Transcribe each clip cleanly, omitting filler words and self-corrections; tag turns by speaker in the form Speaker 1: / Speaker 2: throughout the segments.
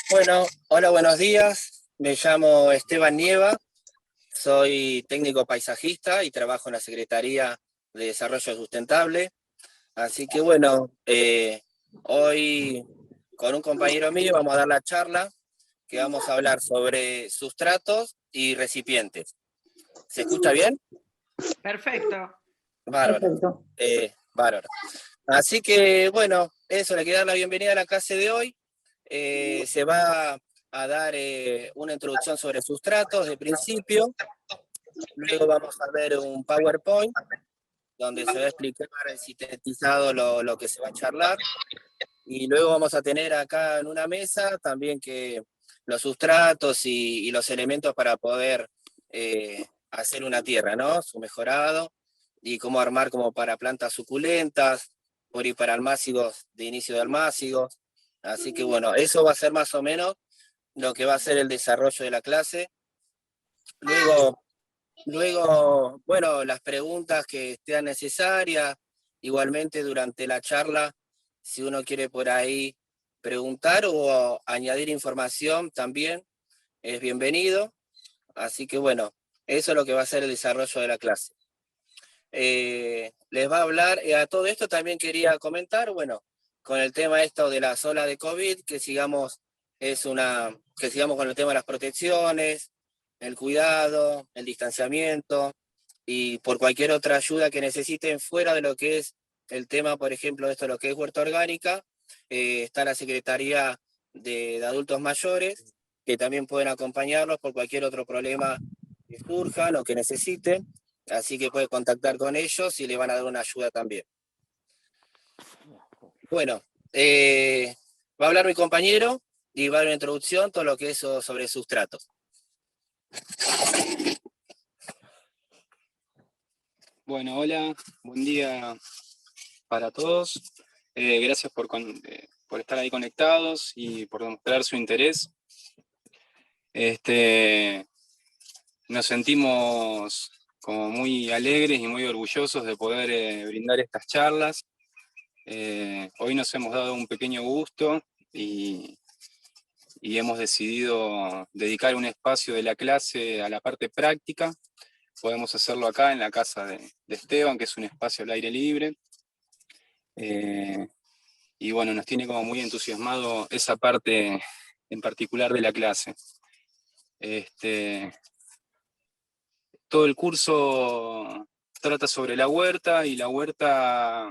Speaker 1: Bueno, hola, buenos días. Me llamo Esteban Nieva, soy técnico paisajista y trabajo en la Secretaría de Desarrollo Sustentable. Así que bueno, hoy con un compañero mío vamos a dar la charla que vamos a hablar sobre sustratos y recipientes. ¿Se escucha bien?
Speaker 2: Perfecto.
Speaker 1: Bárbaro.
Speaker 3: Perfecto.
Speaker 1: Bárbaro. Así que bueno, eso, le quiero dar la bienvenida a la clase de hoy. Se va a dar una introducción sobre sustratos de principio, luego vamos a ver un PowerPoint donde se va a explicar sintetizado lo que se va a charlar, y luego vamos a tener acá en una mesa también que los sustratos y los elementos para poder hacer una tierra, ¿no? Su mejorado, y cómo armar como para plantas suculentas, por ir para almácigos de inicio de almácigos. Así que bueno, eso va a ser más o menos lo que va a ser el desarrollo de la clase. Luego, bueno, las preguntas que sean necesarias, igualmente durante la charla, si uno quiere por ahí preguntar o añadir información también, es bienvenido. Así que bueno, eso es lo que va a ser el desarrollo de la clase. Les va a hablar, a todo esto también quería comentar, bueno, con el tema esto de la ola de COVID, que sigamos con el tema de las protecciones, el cuidado, el distanciamiento, y por cualquier otra ayuda que necesiten fuera de lo que es el tema, por ejemplo, esto lo que es huerta orgánica, está la Secretaría de Adultos Mayores, que también pueden acompañarlos por cualquier otro problema que surjan o que necesiten. Así que puede contactar con ellos y le van a dar una ayuda también. Bueno, va a hablar mi compañero y va a dar una introducción, todo lo que es sobre sustratos.
Speaker 4: Bueno, hola, buen día para todos. Gracias por estar ahí conectados y por demostrar su interés. Nos sentimos como muy alegres y muy orgullosos de poder brindar estas charlas. Hoy nos hemos dado un pequeño gusto y hemos decidido dedicar un espacio de la clase a la parte práctica. Podemos hacerlo acá en la casa de Esteban, que es un espacio al aire libre. Y bueno, nos tiene como muy entusiasmado esa parte en particular de la clase. Todo el curso trata sobre la huerta, y la huerta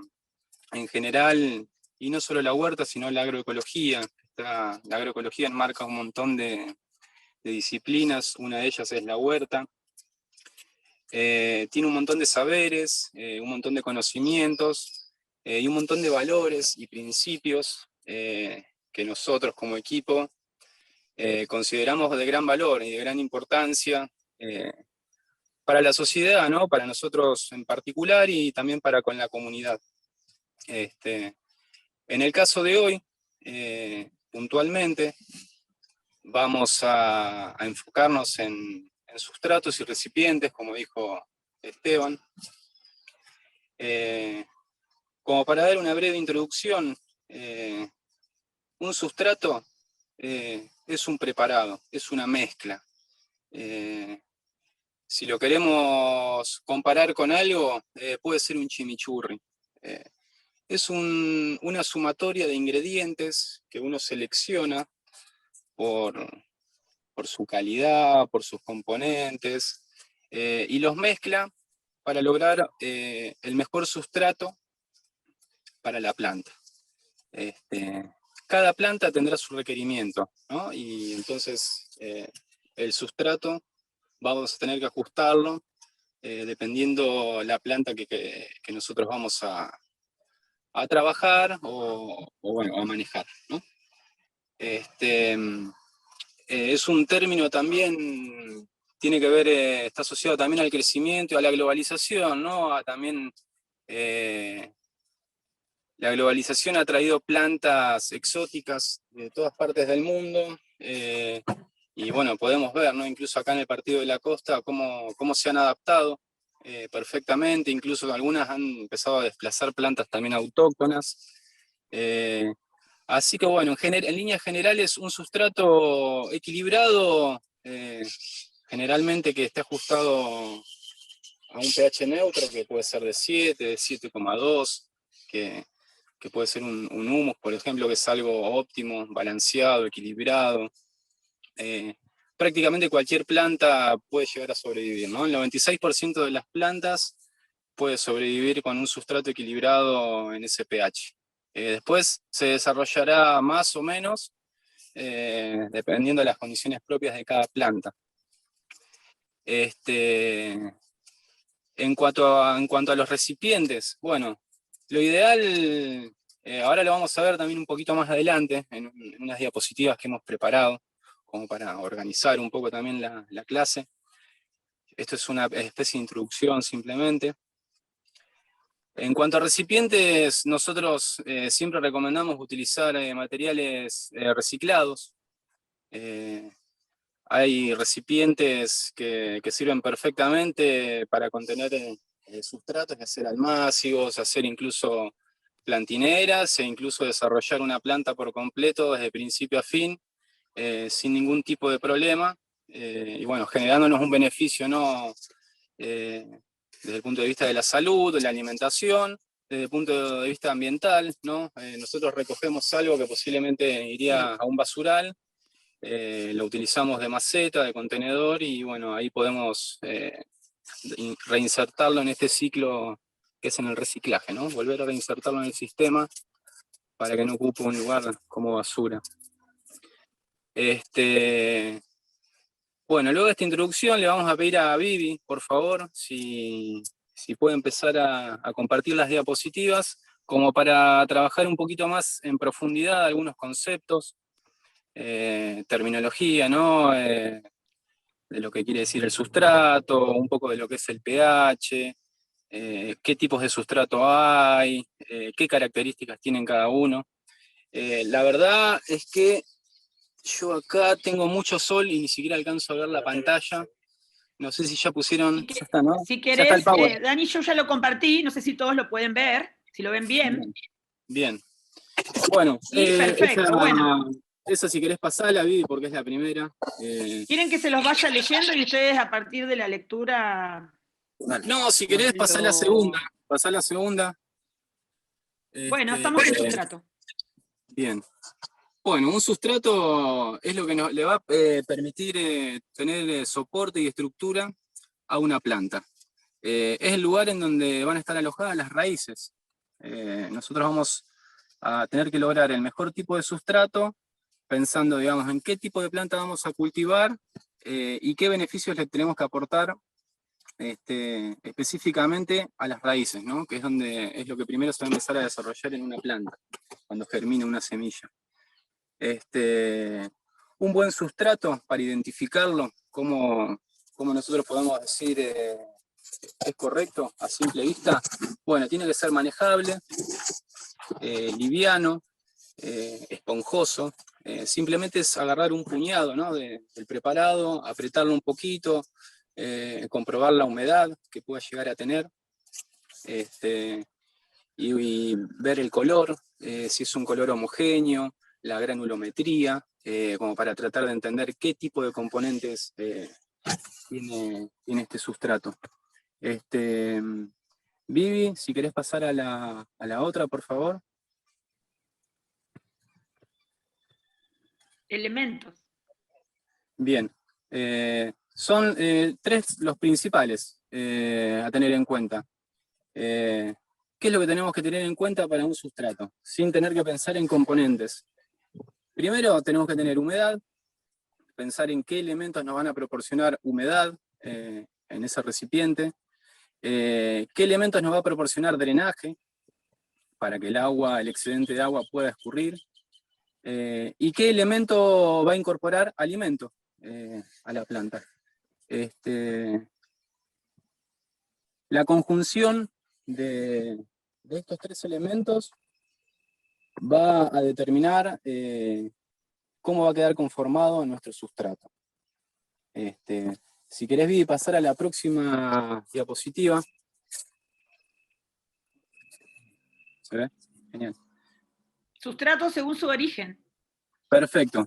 Speaker 4: en general, y no solo la huerta, sino la agroecología. La agroecología enmarca un montón de disciplinas, una de ellas es la huerta. Tiene un montón de saberes, un montón de conocimientos, y un montón de valores y principios que nosotros como equipo consideramos de gran valor y de gran importancia para la sociedad, ¿no? Para nosotros en particular y también para con la comunidad. En el caso de hoy, puntualmente, vamos a enfocarnos en sustratos y recipientes, como dijo Esteban. Como para dar una breve introducción, un sustrato es un preparado, es una mezcla. Si lo queremos comparar con algo, puede ser un chimichurri. Es una sumatoria de ingredientes que uno selecciona por su calidad, por sus componentes, y los mezcla para lograr el mejor sustrato para la planta. Cada planta tendrá su requerimiento, ¿no? Y entonces el sustrato vamos a tener que ajustarlo dependiendo la planta que nosotros vamos a trabajar bueno, a manejar, ¿no? Es un término también, tiene que ver, está asociado también al crecimiento y a la globalización, ¿no? También la globalización ha traído plantas exóticas de todas partes del mundo, y bueno, podemos ver, ¿no? Incluso acá en el Partido de la Costa, cómo se han adaptado perfectamente, incluso algunas han empezado a desplazar plantas también autóctonas. Así que bueno, en líneas generales, un sustrato equilibrado, generalmente que esté ajustado a un pH neutro, que puede ser de 7, de 7,2, que puede ser un humus, por ejemplo, que es algo óptimo, balanceado, equilibrado. Prácticamente cualquier planta puede llegar a sobrevivir, ¿no? El 96% de las plantas puede sobrevivir con un sustrato equilibrado en ese pH. Después se desarrollará más o menos, dependiendo de las condiciones propias de cada planta. En cuanto a los recipientes, bueno, lo ideal, ahora lo vamos a ver también un poquito más adelante, en unas diapositivas que hemos preparado, como para organizar un poco también la clase. Esto es una especie de introducción simplemente. En cuanto a recipientes, nosotros siempre recomendamos utilizar materiales reciclados. Hay recipientes que sirven perfectamente para contener sustratos, hacer almácigos, hacer incluso plantineras, e incluso desarrollar una planta por completo desde principio a fin, sin ningún tipo de problema, y bueno, generándonos un beneficio, ¿no? Desde el punto de vista de la salud, de la alimentación, desde el punto de vista ambiental, ¿no? Nosotros recogemos algo que posiblemente iría a un basural, lo utilizamos de maceta, de contenedor, y bueno, ahí podemos reinsertarlo en este ciclo que es en el reciclaje, ¿no? Volver a reinsertarlo en el sistema para que no ocupe un lugar como basura. Bueno, luego de esta introducción le vamos a pedir a Vivi, por favor, si puede empezar a compartir las diapositivas, como para trabajar un poquito más en profundidad algunos conceptos, terminología, ¿no? De lo que quiere decir el sustrato, un poco de lo que es el pH, qué tipos de sustrato hay, qué características tienen cada uno. La verdad es que yo acá tengo mucho sol y ni siquiera alcanzo a ver la pantalla. No sé si ya pusieron... Ya está, ¿no?
Speaker 2: Si
Speaker 4: Ya está el
Speaker 2: querés,
Speaker 4: Power.
Speaker 2: Dani, yo ya lo compartí, no sé si todos lo pueden ver, si lo ven bien.
Speaker 4: Bien. Bueno,
Speaker 2: perfecto, bueno.
Speaker 4: Esa si querés pasarla, Vivi, porque es la primera.
Speaker 2: ¿Quieren que se los vaya leyendo y ustedes a partir de la lectura?
Speaker 4: No, si querés pasar la segunda. Pasar la segunda.
Speaker 2: Bueno, estamos en sustrato.
Speaker 4: Bien. Bueno, un sustrato es lo que le va a permitir tener soporte y estructura a una planta. Es el lugar en donde van a estar alojadas las raíces. Nosotros vamos a tener que lograr el mejor tipo de sustrato, pensando, digamos, en qué tipo de planta vamos a cultivar y qué beneficios le tenemos que aportar específicamente a las raíces, ¿no? Que es lo que primero se va a empezar a desarrollar en una planta, cuando germina una semilla. Un buen sustrato para identificarlo, como nosotros podemos decir es correcto a simple vista. Bueno, tiene que ser manejable, liviano, esponjoso. Simplemente es agarrar un puñado, ¿no? del preparado, apretarlo un poquito, comprobar la humedad que pueda llegar a tener, y ver el color, si es un color homogéneo, la granulometría, como para tratar de entender qué tipo de componentes tiene este sustrato. Vivi, si querés pasar a la otra, por favor.
Speaker 2: Elementos.
Speaker 4: Bien. Son tres los principales a tener en cuenta. ¿Qué es lo que tenemos que tener en cuenta para un sustrato? Sin tener que pensar en componentes. Primero tenemos que tener humedad, pensar en qué elementos nos van a proporcionar humedad en ese recipiente, qué elementos nos va a proporcionar drenaje, para que el excedente de agua pueda escurrir, y qué elemento va a incorporar alimento a la planta. La conjunción de estos tres elementos va a determinar cómo va a quedar conformado nuestro sustrato. Si querés, Vivi, pasar a la próxima diapositiva. ¿Se ve? Genial.
Speaker 2: Sustratos según su origen.
Speaker 4: Perfecto.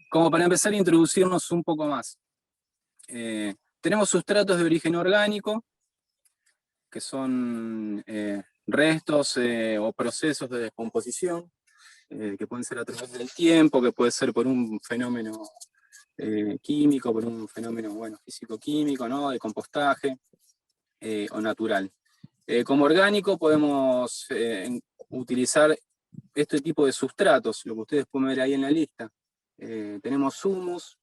Speaker 4: Como para empezar a introducirnos un poco más. Tenemos sustratos de origen orgánico, que son restos o procesos de descomposición, que pueden ser a través del tiempo, que puede ser por un fenómeno químico, por un fenómeno físico-químico, ¿no? De compostaje, o natural. Como orgánico podemos utilizar este tipo de sustratos, lo que ustedes pueden ver ahí en la lista. Tenemos humus,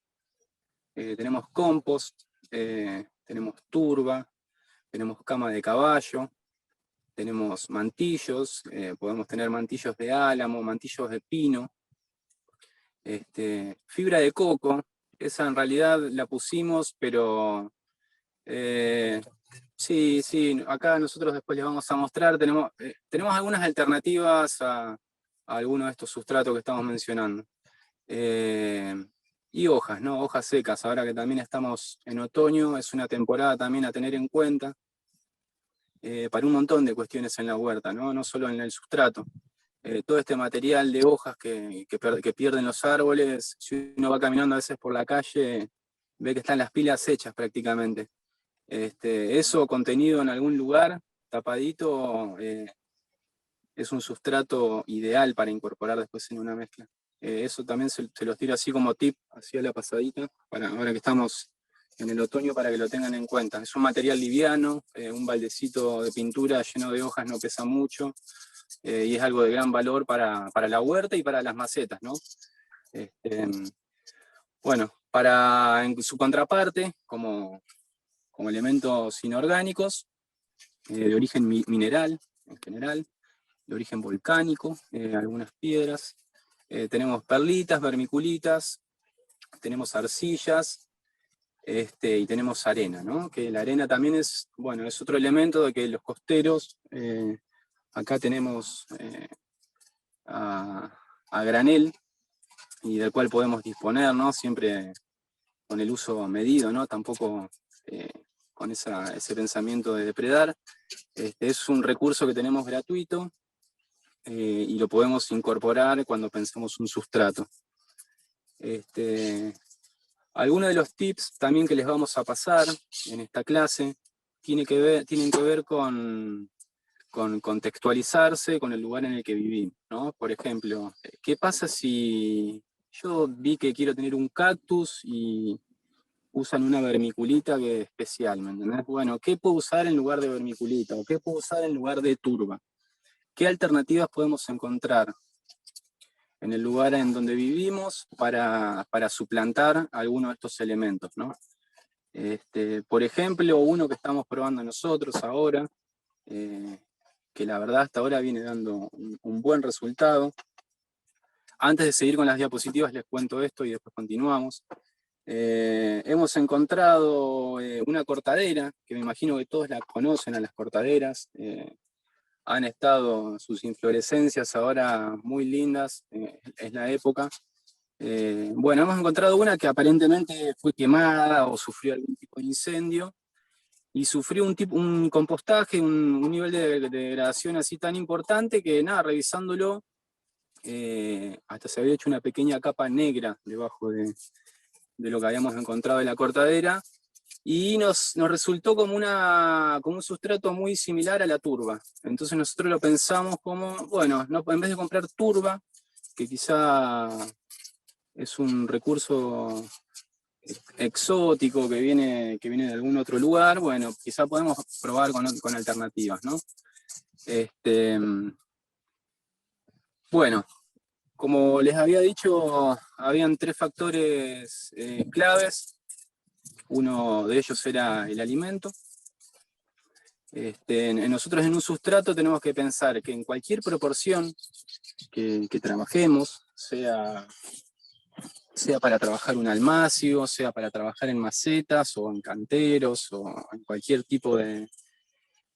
Speaker 4: tenemos compost, tenemos turba, tenemos cama de caballo, tenemos mantillos, podemos tener mantillos de álamo, mantillos de pino, fibra de coco. Esa en realidad la pusimos, pero sí, acá nosotros después les vamos a mostrar, tenemos algunas alternativas a algunos de estos sustratos que estamos mencionando. Y hojas, ¿no? Hojas secas, ahora que también estamos en otoño, es una temporada también a tener en cuenta para un montón de cuestiones en la huerta, ¿no? No solo en el sustrato. Todo este material de hojas que pierden los árboles, si uno va caminando a veces por la calle, ve que están las pilas hechas prácticamente. Eso contenido en algún lugar, tapadito, es un sustrato ideal para incorporar después en una mezcla. Eso también se los tiro así como tip, así a la pasadita, para ahora que estamos en el otoño, para que lo tengan en cuenta. Es un material liviano, un baldecito de pintura lleno de hojas no pesa mucho, y es algo de gran valor para la huerta y para las macetas, ¿no? Bueno, en su contraparte, como elementos inorgánicos, de origen mineral en general, de origen volcánico, algunas piedras, tenemos perlitas, vermiculitas, tenemos arcillas, y tenemos arena, ¿no? Que la arena también es otro elemento de que los costeros, acá tenemos a granel, y del cual podemos disponer, ¿no? Siempre con el uso medido, ¿no? Tampoco con ese pensamiento de depredar. Es un recurso que tenemos gratuito, y lo podemos incorporar cuando pensamos un sustrato. Algunos de los tips también que les vamos a pasar en esta clase tienen que ver con contextualizarse con el lugar en el que vivimos, ¿no? Por ejemplo, ¿qué pasa si yo vi que quiero tener un cactus y usan una vermiculita que es especial, ¿me entendés? Bueno, ¿qué puedo usar en lugar de vermiculita? ¿O qué puedo usar en lugar de turba? ¿Qué alternativas podemos encontrar en el lugar en donde vivimos para suplantar alguno de estos elementos, ¿no? Por ejemplo, uno que estamos probando nosotros ahora, que la verdad hasta ahora viene dando un buen resultado. Antes de seguir con las diapositivas les cuento esto y después continuamos. Hemos encontrado una cortadera, que me imagino que todos la conocen a las cortaderas. Han estado sus inflorescencias ahora muy lindas, es la época. Hemos encontrado una que aparentemente fue quemada o sufrió algún tipo de incendio, y sufrió un compostaje, un nivel de degradación así tan importante que nada, revisándolo, hasta se había hecho una pequeña capa negra debajo de lo que habíamos encontrado en la cortadera, y nos resultó como un sustrato muy similar a la turba. Entonces nosotros lo pensamos como, bueno, no, en vez de comprar turba, que quizá es un recurso exótico que viene de algún otro lugar, bueno, quizá podemos probar con alternativas, ¿no? Bueno, como les había dicho, habían 3 factores claves. Uno de ellos era el alimento. Nosotros en un sustrato tenemos que pensar que en cualquier proporción que trabajemos, sea para trabajar un almacio, sea para trabajar en macetas o en canteros o en cualquier tipo de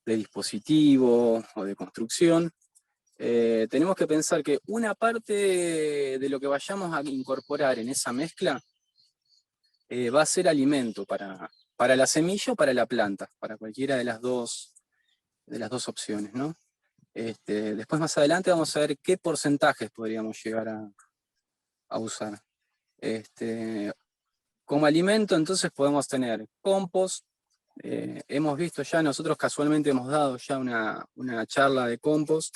Speaker 4: dispositivo o de construcción, tenemos que pensar que una parte de lo que vayamos a incorporar en esa mezcla va a ser alimento para la semilla o para la planta, para cualquiera de las dos opciones, ¿no? Después más adelante vamos a ver qué porcentajes podríamos llegar a usar. Como alimento entonces podemos tener compost. Hemos visto ya, nosotros casualmente hemos dado ya una charla de compost.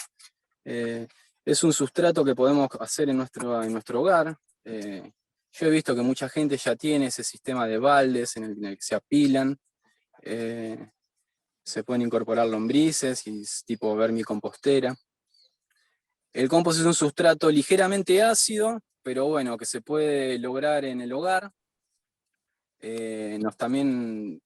Speaker 4: Es un sustrato que podemos hacer en nuestro hogar. Yo he visto que mucha gente ya tiene ese sistema de baldes en el que se apilan. Se pueden incorporar lombrices y es tipo vermicompostera. El compost es un sustrato ligeramente ácido, pero bueno, que se puede lograr en el hogar. También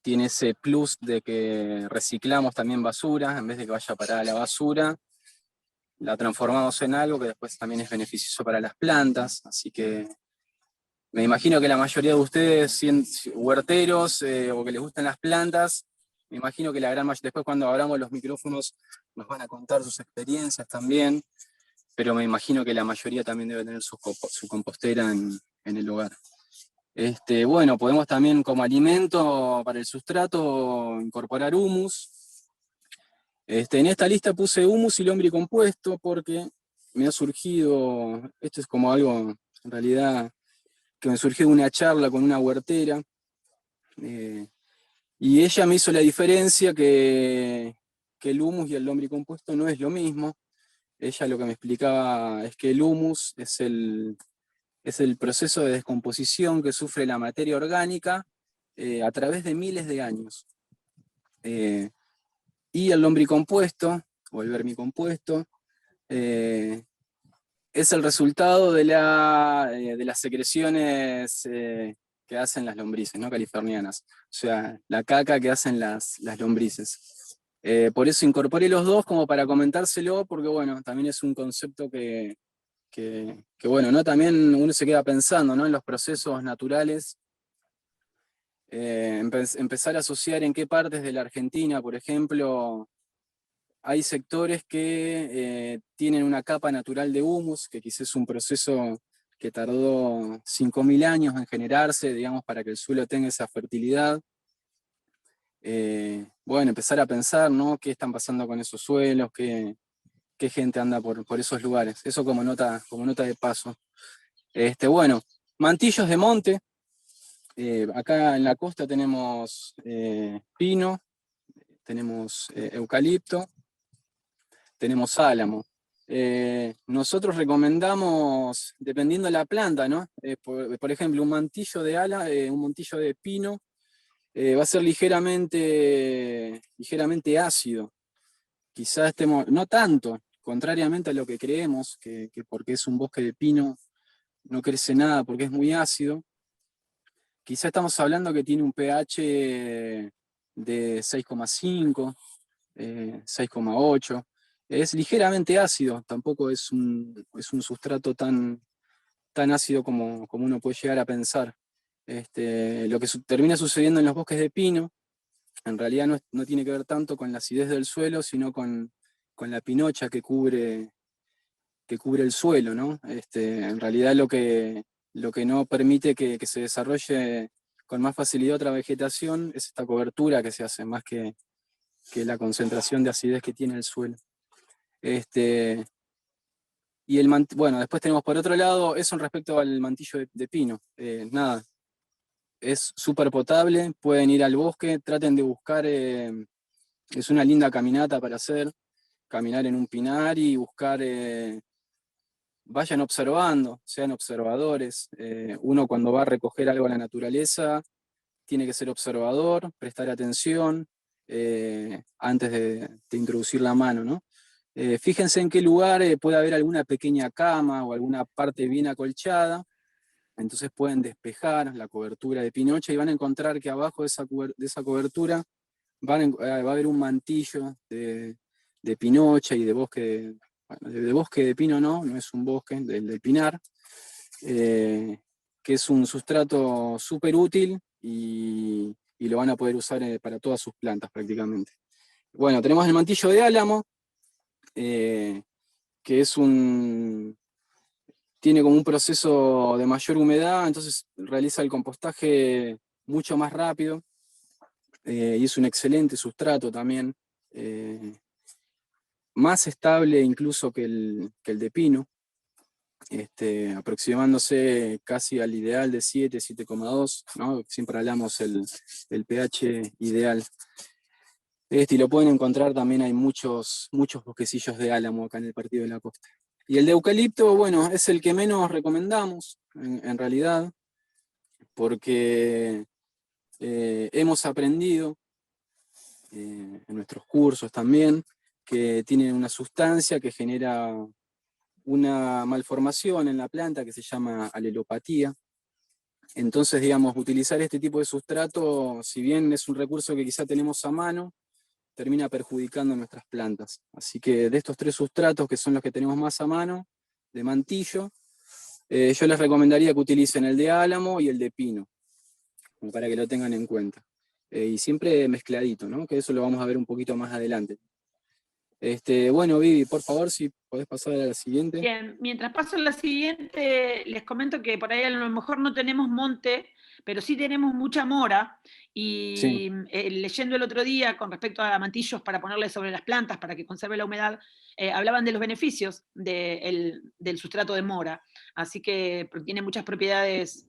Speaker 4: tiene ese plus de que reciclamos también basura, en vez de que vaya para la basura, la transformamos en algo que después también es beneficioso para las plantas, así que me imagino que la mayoría de ustedes, huerteros o que les gustan las plantas, me imagino que la gran mayoría, después cuando abramos los micrófonos nos van a contar sus experiencias también, pero me imagino que la mayoría también debe tener su compostera en el hogar. Bueno, podemos también como alimento para el sustrato incorporar humus. En esta lista puse humus y lombricompuesto porque me ha surgido, esto es como algo en realidad que me surgió de una charla con una huertera, y ella me hizo la diferencia que el humus y el lombricompuesto no es lo mismo. Ella lo que me explicaba es que el humus es el proceso de descomposición que sufre la materia orgánica a través de miles de años. Y el lombricompuesto, o el vermicompuesto, es el resultado de las secreciones que hacen las lombrices, ¿no? Californianas. O sea, la caca que hacen las lombrices. Por eso incorporé los dos como para comentárselo, porque bueno, también es un concepto que bueno, ¿no? También uno se queda pensando, ¿no? En los procesos naturales, empezar a asociar en qué partes de la Argentina, por ejemplo, hay sectores que tienen una capa natural de humus, que quizás es un proceso que tardó 5.000 años en generarse, digamos, para que el suelo tenga esa fertilidad. Bueno, empezar a pensar, ¿no? ¿Qué están pasando con esos suelos? ¿Qué gente anda por esos lugares? Eso como nota de paso. Bueno, mantillos de monte. Acá en la costa tenemos pino, tenemos eucalipto, tenemos álamo. Nosotros recomendamos, dependiendo de la planta, ¿no? Por ejemplo, un mantillo de pino va a ser ligeramente ácido. Quizás no tanto, contrariamente a lo que creemos, que porque es un bosque de pino no crece nada porque es muy ácido. Quizás estamos hablando que tiene un pH de 6,5, 6,8. Es ligeramente ácido, tampoco es un sustrato tan ácido como uno puede llegar a pensar. Lo que termina sucediendo en los bosques de pino, en realidad no tiene que ver tanto con la acidez del suelo, sino con la pinocha que cubre el suelo, ¿no? En realidad lo que no permite que se desarrolle con más facilidad otra vegetación es esta cobertura que se hace, más que la concentración de acidez que tiene el suelo. Bueno, después tenemos por otro lado, eso en respecto al mantillo de pino. Nada, es súper potable, pueden ir al bosque, traten de buscar, es una linda caminata para hacer, caminar en un pinar y buscar, vayan observando, sean observadores. Uno cuando va a recoger algo a la naturaleza, tiene que ser observador, prestar atención antes de introducir la mano, ¿no? Fíjense en qué lugar puede haber alguna pequeña cama o alguna parte bien acolchada, entonces pueden despejar la cobertura de pinocha y van a encontrar que abajo de esa cobertura va a haber un mantillo de pinocha y de bosque, de bosque de pino no es un bosque, del pinar, que es un sustrato súper útil y lo van a poder usar para todas sus plantas prácticamente. Bueno, tenemos el mantillo de álamo, que tiene como un proceso de mayor humedad, entonces realiza el compostaje mucho más rápido, y es un excelente sustrato también. más estable incluso que el de pino, aproximándose casi al ideal de 7, 7,2, ¿no? Siempre hablamos el pH ideal. Y lo pueden encontrar también, hay muchos bosquecillos de álamo acá en el Partido de la Costa. Y el de eucalipto, bueno, es el que menos recomendamos, en realidad, porque hemos aprendido en nuestros cursos también, que tiene una sustancia que genera una malformación en la planta que se llama alelopatía. Entonces, digamos, utilizar este tipo de sustrato, si bien es un recurso que quizá tenemos a mano, termina perjudicando nuestras plantas. Así que de estos 3 sustratos, que son los que tenemos más a mano, de mantillo, yo les recomendaría que utilicen el de álamo y el de pino, como para que lo tengan en cuenta. Y siempre mezcladito, ¿no? Que eso lo vamos a ver un poquito más adelante. Bueno, Vivi, por favor, si podés pasar a la siguiente.
Speaker 2: Bien, mientras paso a la siguiente, les comento que por ahí a lo mejor no tenemos monte, pero sí tenemos mucha mora.
Speaker 4: Sí.
Speaker 2: Y leyendo el otro día con respecto a mantillos para ponerle sobre las plantas para que conserve la humedad, hablaban de los beneficios del sustrato de mora. Así que tiene muchas propiedades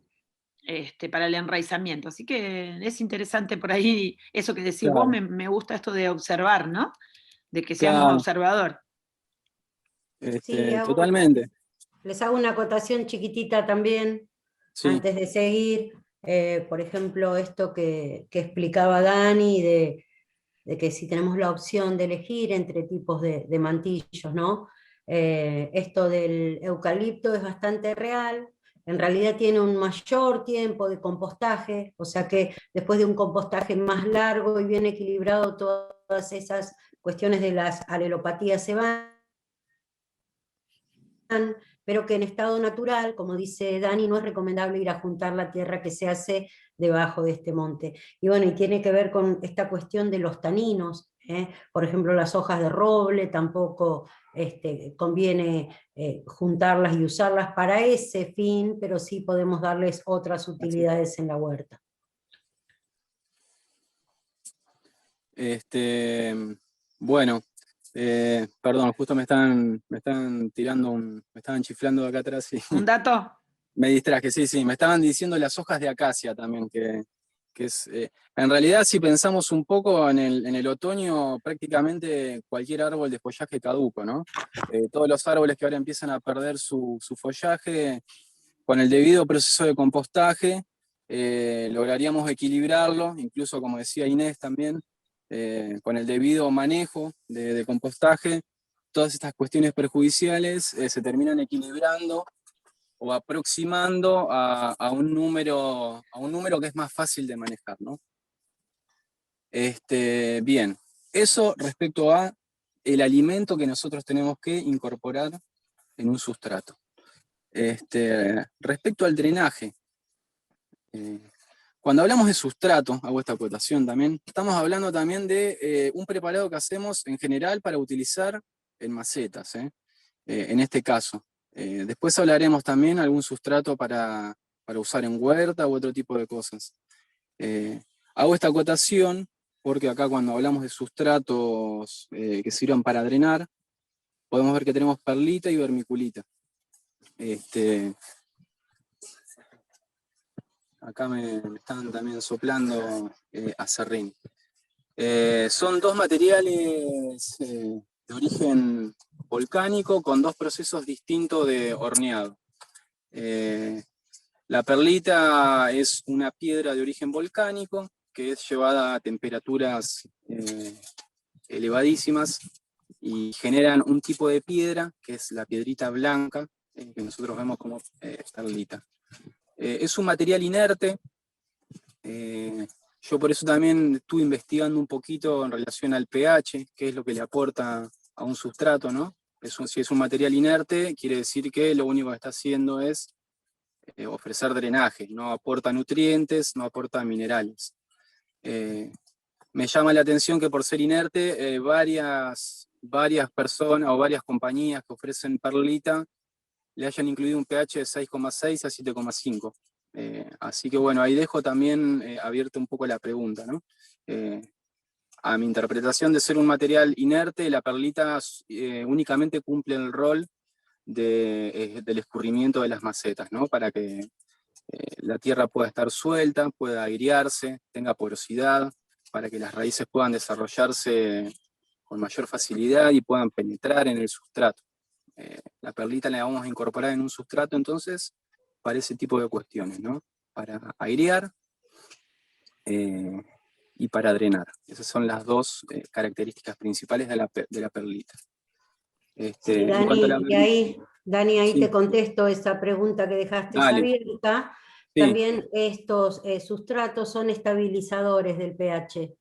Speaker 2: para el enraizamiento. Así que es interesante por ahí eso que decís vos,
Speaker 4: Claro,
Speaker 2: me gusta esto de observar, ¿no? De que seamos
Speaker 4: claro,
Speaker 2: observador.
Speaker 3: Sí,
Speaker 4: totalmente.
Speaker 3: les hago una acotación chiquitita también,
Speaker 4: Sí,
Speaker 3: antes de seguir. Por ejemplo, esto que explicaba Dani, de que si tenemos la opción de elegir entre tipos de mantillos, ¿no? Esto del eucalipto es bastante real. En realidad tiene un mayor tiempo de compostaje, o sea que después de un compostaje más largo y bien equilibrado, todas esas cuestiones de las alelopatías se van, pero que en estado natural, como dice Dani, no es recomendable ir a juntar la tierra que se hace debajo de este monte. Y bueno, y tiene que ver con esta cuestión de los taninos, ¿eh? Por ejemplo, las hojas de roble tampoco conviene juntarlas y usarlas para ese fin, pero sí podemos darles otras
Speaker 4: así.
Speaker 3: utilidades en la huerta.
Speaker 4: Bueno, perdón, justo me estaban tirando me estaban chiflando de acá atrás y
Speaker 2: ¿Un dato?
Speaker 4: me distraje, sí, me estaban diciendo las hojas de acacia también, que es, en realidad si pensamos un poco en el otoño, prácticamente cualquier árbol de follaje caduco, ¿no? Todos los árboles que ahora empiezan a perder su follaje, con el debido proceso de compostaje, lograríamos equilibrarlo, incluso como decía Inés también, con el debido manejo de compostaje, todas estas cuestiones perjudiciales se terminan equilibrando o aproximando a un número que es más fácil de manejar, ¿no? Bien, eso respecto a el alimento que nosotros tenemos que incorporar en un sustrato. Respecto al drenaje, cuando hablamos de sustrato, hago esta acotación también, estamos hablando también de un preparado que hacemos en general para utilizar en macetas, en este caso. Después hablaremos también de algún sustrato para usar en huerta u otro tipo de cosas. Hago esta acotación porque acá cuando hablamos de sustratos que sirvan para drenar, podemos ver que tenemos perlita y vermiculita. Acá me están también soplando acerrín. Son 2 materiales de origen volcánico con 2 procesos distintos de horneado. La perlita es una piedra de origen volcánico que es llevada a temperaturas elevadísimas y generan un tipo de piedra que es la piedrita blanca que nosotros vemos como perlita. Es un material inerte. Yo por eso también estuve investigando un poquito en relación al pH, qué es lo que le aporta a un sustrato, ¿no? Si es un material inerte, quiere decir que lo único que está haciendo es ofrecer drenaje, no aporta nutrientes, no aporta minerales. Me llama la atención que por ser inerte, varias personas o varias compañías que ofrecen perlita le hayan incluido un pH de 6,6 a 7,5. Así que bueno, ahí dejo también abierta un poco la pregunta, ¿no? a mi interpretación de ser un material inerte, la perlita únicamente cumple el rol del escurrimiento de las macetas, ¿no? Para que la tierra pueda estar suelta, pueda airearse, tenga porosidad, para que las raíces puedan desarrollarse con mayor facilidad y puedan penetrar en el sustrato. La perlita la vamos a incorporar en un sustrato entonces para ese tipo de cuestiones, ¿no? Para airear y para drenar. Esas son las dos características principales de la perlita.
Speaker 3: Sí,
Speaker 4: En cuanto a la
Speaker 3: Dani, ahí
Speaker 4: sí,
Speaker 3: te contesto esa pregunta que dejaste
Speaker 4: dale,
Speaker 3: abierta.
Speaker 4: sí,
Speaker 3: También estos sustratos son estabilizadores del pH.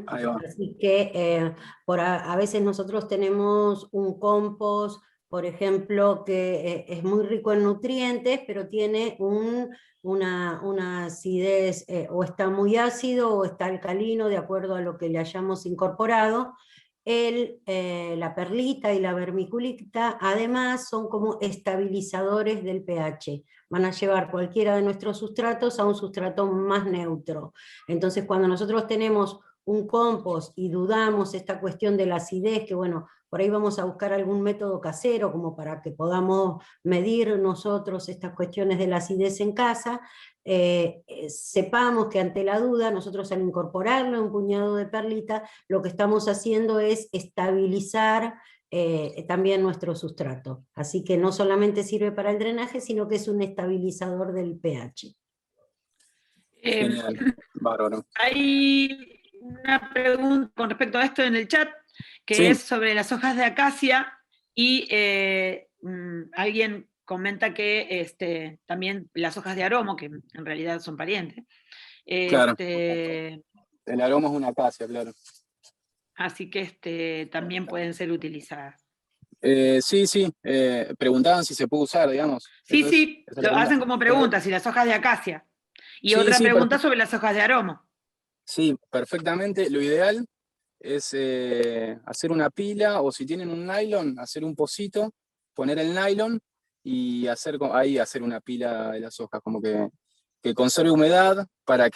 Speaker 4: ahí va.
Speaker 3: Así que a veces nosotros tenemos un compost, por ejemplo, que es muy rico en nutrientes, pero tiene una acidez, o está muy ácido o está alcalino, de acuerdo a lo que le hayamos incorporado. La perlita y la vermiculita además son como estabilizadores del pH. Van a llevar cualquiera de nuestros sustratos a un sustrato más neutro. Entonces cuando nosotros tenemos un compost y dudamos esta cuestión de la acidez, que bueno, por ahí vamos a buscar algún método casero como para que podamos medir nosotros estas cuestiones de la acidez en casa, sepamos que ante la duda, nosotros al incorporarle un puñado de perlita, lo que estamos haciendo es estabilizar también nuestro sustrato. Así que no solamente sirve para el drenaje, sino que es un estabilizador del pH.
Speaker 4: Genial, bárbaro.
Speaker 2: Hay una pregunta con respecto a esto en el chat, que
Speaker 4: Sí,
Speaker 2: es sobre las hojas de acacia, y alguien comenta que también las hojas de aromo, que en realidad son parientes,
Speaker 4: claro.
Speaker 2: este,
Speaker 4: El aroma es una acacia, claro.
Speaker 2: así que también pueden ser utilizadas.
Speaker 4: Sí, preguntaban si se puede usar, digamos.
Speaker 2: Sí,
Speaker 4: Eso
Speaker 2: sí,
Speaker 4: esa es la
Speaker 2: lo
Speaker 4: pregunta.
Speaker 2: hacen como pregunta, si las hojas de acacia. Y
Speaker 4: Sí,
Speaker 2: otra
Speaker 4: sí,
Speaker 2: pregunta sobre las hojas de aromo.
Speaker 4: sí, perfectamente. Lo ideal es hacer una pila, o si tienen un nylon, hacer un pocito, poner el nylon y ahí hacer una pila de las hojas, como que conserve humedad para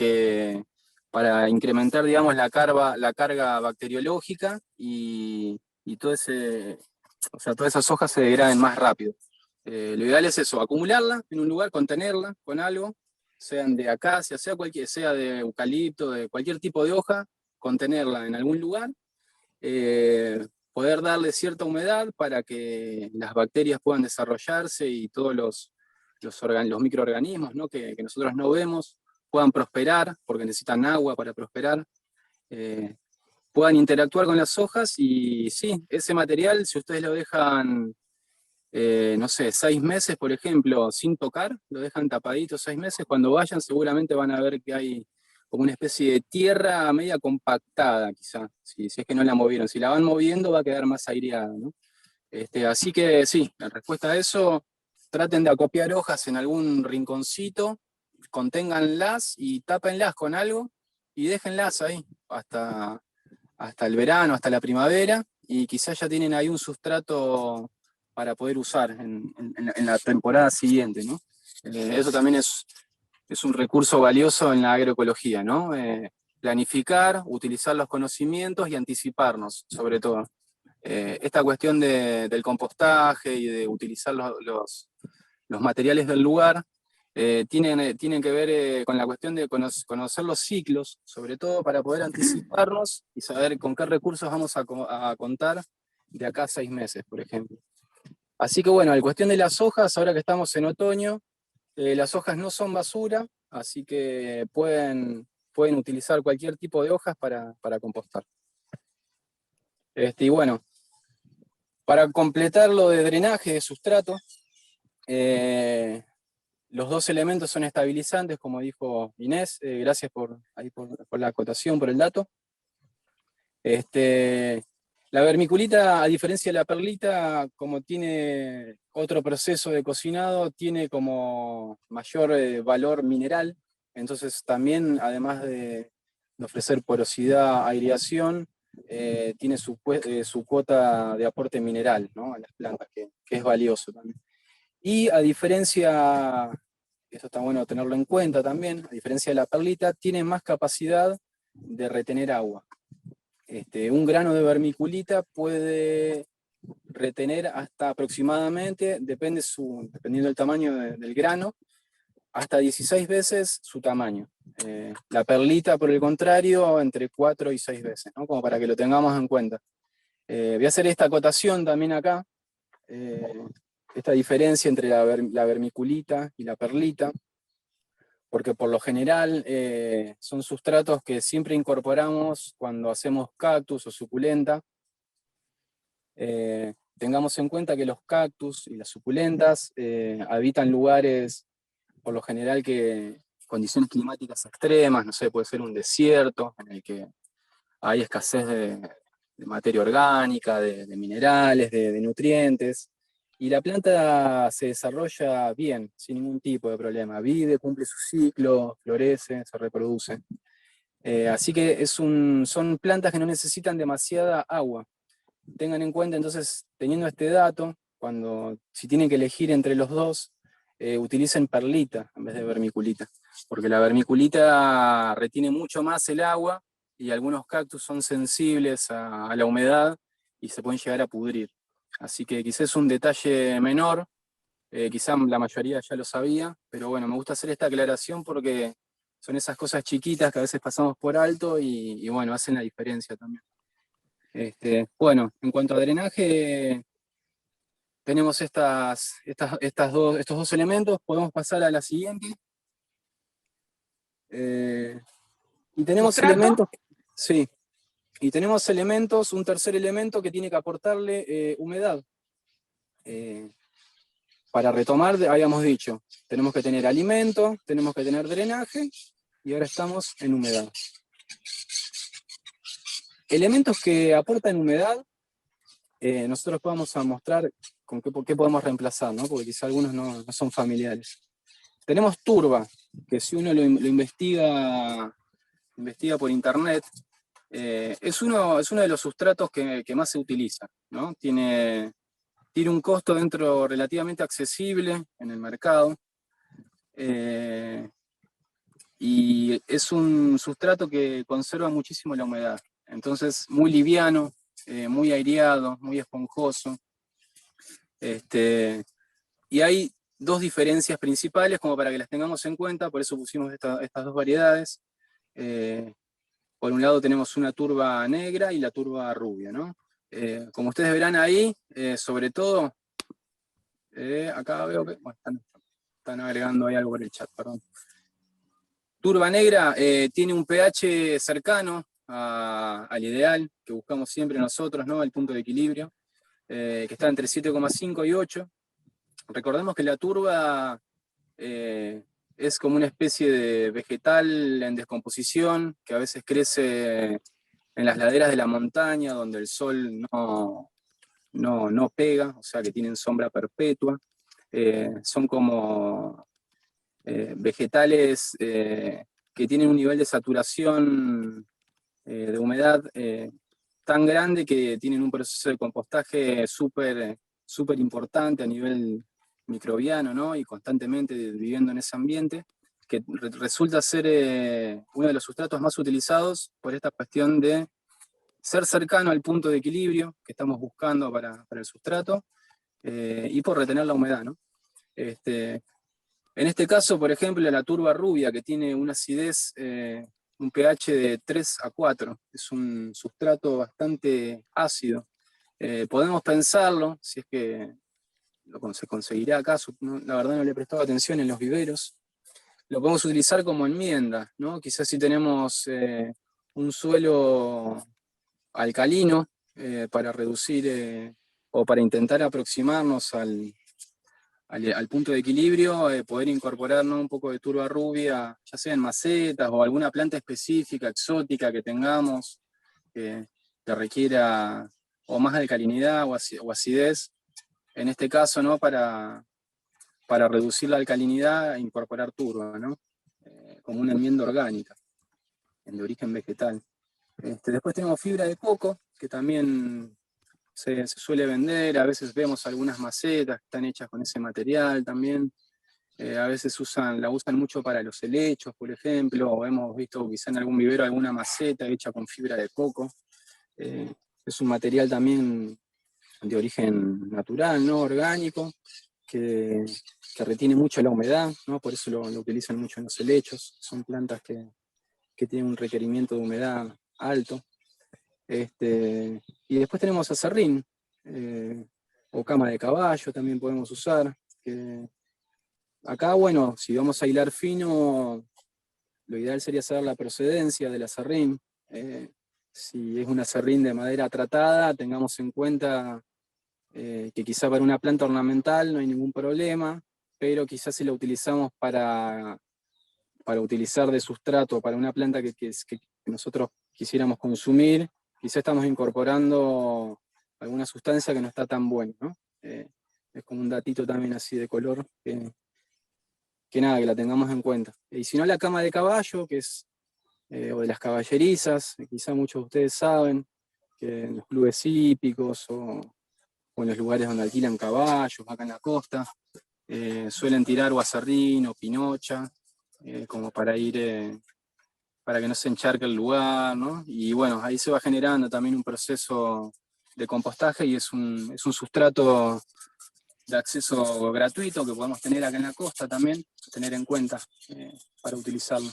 Speaker 4: incrementar, digamos, la carga bacteriológica y todo o sea, todas esas hojas se degraden más rápido. Lo ideal es eso, acumularla en un lugar, contenerla con algo, sean de acacia, sea de eucalipto, de cualquier tipo de hoja, contenerla en algún lugar, poder darle cierta humedad para que las bacterias puedan desarrollarse y todos los microorganismos, ¿no? que nosotros no vemos puedan prosperar, porque necesitan agua para prosperar, puedan interactuar con las hojas y sí, ese material, si ustedes lo dejan, no sé, 6 meses, por ejemplo, sin tocar, lo dejan tapadito 6 meses, cuando vayan seguramente van a ver que hay como una especie de tierra media compactada, quizá, si es que no la movieron. Si la van moviendo va a quedar más aireada, ¿no? Así que sí, en respuesta a eso, traten de acopiar hojas en algún rinconcito, conténganlas y tápenlas con algo y déjenlas ahí hasta el verano, hasta la primavera, y quizás ya tienen ahí un sustrato para poder usar en la temporada siguiente, ¿no? Eso también es un recurso valioso en la agroecología, ¿no? Planificar, utilizar los conocimientos y anticiparnos, sobre todo. Esta cuestión del compostaje y de utilizar los materiales del lugar tienen que ver con la cuestión de conocer los ciclos, sobre todo para poder anticiparnos y saber con qué recursos vamos a contar de acá a 6 meses, por ejemplo. Así que bueno, la cuestión de las hojas, ahora que estamos en otoño, las hojas no son basura, así que pueden utilizar cualquier tipo de hojas para compostar. Y bueno, para completar lo de drenaje de sustrato, los dos elementos son estabilizantes, como dijo Inés, gracias por la acotación, por el dato. La vermiculita, a diferencia de la perlita, como tiene otro proceso de cocinado, tiene como mayor valor mineral, entonces también, además de ofrecer porosidad, aireación, tiene su cuota de aporte mineral, ¿no? A las plantas, que es valioso también. Y a diferencia, esto está bueno tenerlo en cuenta también, a diferencia de la perlita, tiene más capacidad de retener agua. un grano de vermiculita puede retener hasta aproximadamente, dependiendo del tamaño del grano, hasta 16 veces su tamaño. La perlita, por el contrario, entre 4 y 6 veces, ¿no? Como para que lo tengamos en cuenta. Voy a hacer esta acotación también acá, esta diferencia entre la vermiculita y la perlita, porque por lo general son sustratos que siempre incorporamos cuando hacemos cactus o suculenta. Tengamos en cuenta que los cactus y las suculentas habitan lugares, por lo general, que condiciones climáticas extremas, no sé, puede ser un desierto en el que hay escasez de materia orgánica, de minerales, de nutrientes, y la planta se desarrolla bien, sin ningún tipo de problema. Vive, cumple su ciclo, florece, se reproduce. Así que son plantas que no necesitan demasiada agua. Tengan en cuenta entonces, teniendo este dato, si tienen que elegir entre los dos, utilicen perlita en vez de vermiculita, porque la vermiculita retiene mucho más el agua y algunos cactus son sensibles a la humedad y se pueden llegar a pudrir. Así que quizás es un detalle menor, quizás la mayoría ya lo sabía, pero bueno, me gusta hacer esta aclaración porque son esas cosas chiquitas que a veces pasamos por alto y bueno, hacen la diferencia también. Bueno, en cuanto a drenaje, tenemos estos dos elementos. Podemos pasar a la siguiente. Y tenemos
Speaker 2: ¿Sustrato?
Speaker 4: elementos, sí, y tenemos elementos, un tercer elemento que tiene que aportarle humedad. Para retomar, habíamos dicho, tenemos que tener alimento, tenemos que tener drenaje, y ahora estamos en humedad. Elementos que aportan humedad, nosotros vamos a mostrar con qué podemos reemplazar, ¿no? Porque quizá algunos no son familiares. Tenemos turba, que si uno lo investiga por internet, es uno de los sustratos que más se utiliza, ¿no? Tiene un costo relativamente accesible en el mercado, y es un sustrato que conserva muchísimo la humedad. Entonces, muy liviano, muy aireado, muy esponjoso. Y hay dos diferencias principales como para que las tengamos en cuenta, por eso pusimos estas dos variedades. Por un lado tenemos una turba negra y la turba rubia, ¿no? Como ustedes verán ahí, sobre todo, acá veo que bueno, están agregando ahí algo por el chat, perdón. Turba negra tiene un pH cercano al ideal, que buscamos siempre nosotros, ¿no? El punto de equilibrio, que está entre 7,5 y 8. Recordemos que la turba es como una especie de vegetal en descomposición, que a veces crece en las laderas de la montaña, donde el sol no pega, o sea que tienen sombra perpetua. Son como vegetales que tienen un nivel de saturación de humedad tan grande que tienen un proceso de compostaje súper importante a nivel microbiano, ¿no? Y constantemente viviendo en ese ambiente, que resulta ser uno de los sustratos más utilizados por esta cuestión de ser cercano al punto de equilibrio que estamos buscando para el sustrato, y por retener la humedad, ¿no? En este caso, por ejemplo, la turba rubia, que tiene una acidez, un pH de 3 a 4, es un sustrato bastante ácido. Podemos pensarlo, si es que se conseguirá acá, la verdad no le he prestado atención en los viveros, lo podemos utilizar como enmienda, ¿no? Quizás si tenemos un suelo alcalino, para reducir o para intentar aproximarnos al punto de equilibrio, poder incorporar, ¿no? Un poco de turba rubia, ya sea en macetas o alguna planta específica, exótica que tengamos, que requiera o más alcalinidad o acidez, en este caso, ¿no? Para reducir la alcalinidad e incorporar turba, ¿no? Como una enmienda orgánica, de origen vegetal. Después tenemos fibra de coco, que también se suele vender, a veces vemos algunas macetas que están hechas con ese material también. A veces la usan mucho para los helechos, por ejemplo, o hemos visto quizá en algún vivero alguna maceta hecha con fibra de coco. Es un material también de origen natural, ¿no? Orgánico, que retiene mucho la humedad, ¿no? Por eso lo utilizan mucho en los helechos. Son plantas que tienen un requerimiento de humedad alto. Y después tenemos aserrín, o cama de caballo también podemos usar. Acá, bueno, si vamos a hilar fino, lo ideal sería saber la procedencia del aserrín. Si es un aserrín de madera tratada, tengamos en cuenta que quizá para una planta ornamental no hay ningún problema, pero quizás si la utilizamos para utilizar de sustrato para una planta que nosotros quisiéramos consumir, quizá estamos incorporando alguna sustancia que no está tan buena, ¿no? Es como un datito también así de color, que nada, que la tengamos en cuenta. Y si no, la cama de caballo, que es, o de las caballerizas, quizá muchos de ustedes saben, que en los clubes hípicos o en los lugares donde alquilan caballos, acá en la costa, suelen tirar o aserrín o pinocha, como para ir, para que no se encharque el lugar, ¿no? Y bueno, ahí se va generando también un proceso de compostaje y es un sustrato de acceso gratuito que podemos tener acá en la costa también, tener en cuenta para utilizarlo.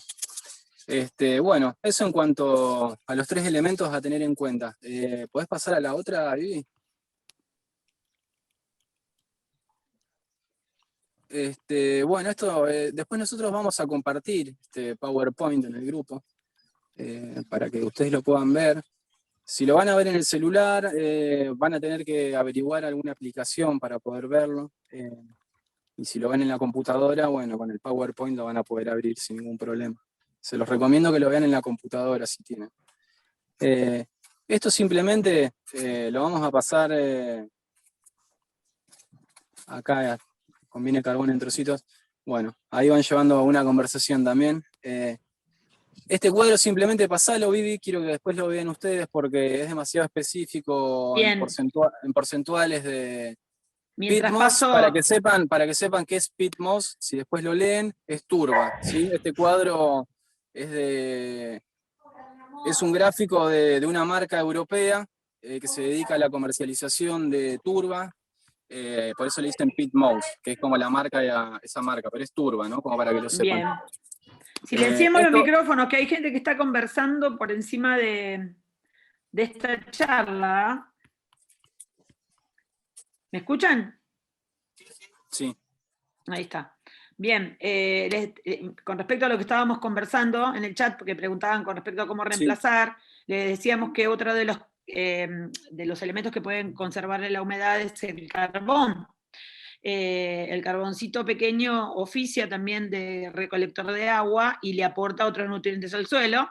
Speaker 4: Bueno, eso en cuanto a los 3 elementos a tener en cuenta. ¿Podés pasar a la otra, Vivi? Bueno, esto después nosotros vamos a compartir este PowerPoint en el grupo para que ustedes lo puedan ver. Si lo van a ver en el celular, van a tener que averiguar alguna aplicación para poder verlo. Y si lo ven en la computadora, bueno, con el PowerPoint lo van a poder abrir sin ningún problema. Se los recomiendo que lo vean en la computadora si tienen. Esto simplemente lo vamos a pasar acá. Conviene carbón en trocitos. Bueno, ahí van llevando una conversación también. Este cuadro simplemente pasalo, Vivi, quiero que después lo vean ustedes porque es demasiado específico en porcentuales de
Speaker 2: Mientras
Speaker 4: peat moss,
Speaker 2: paso...
Speaker 4: para que sepan qué es peat moss, si después lo leen, es turba, ¿sí? Este cuadro es un gráfico de una marca europea que se dedica a la comercialización de turba. Por eso le dicen peat moss, que es como la marca, esa marca, pero es turba, ¿no? Como para que lo sepan.
Speaker 2: Bien. Silenciemos los micrófonos, que hay gente que está conversando por encima de esta charla. ¿Me escuchan?
Speaker 4: Sí.
Speaker 2: Ahí está. Bien, con respecto a lo que estábamos conversando en el chat, porque preguntaban con respecto a cómo reemplazar, les decíamos que otro de los elementos que pueden conservarle la humedad es el carbón. El carboncito pequeño oficia también de recolector de agua y le aporta otros nutrientes al suelo,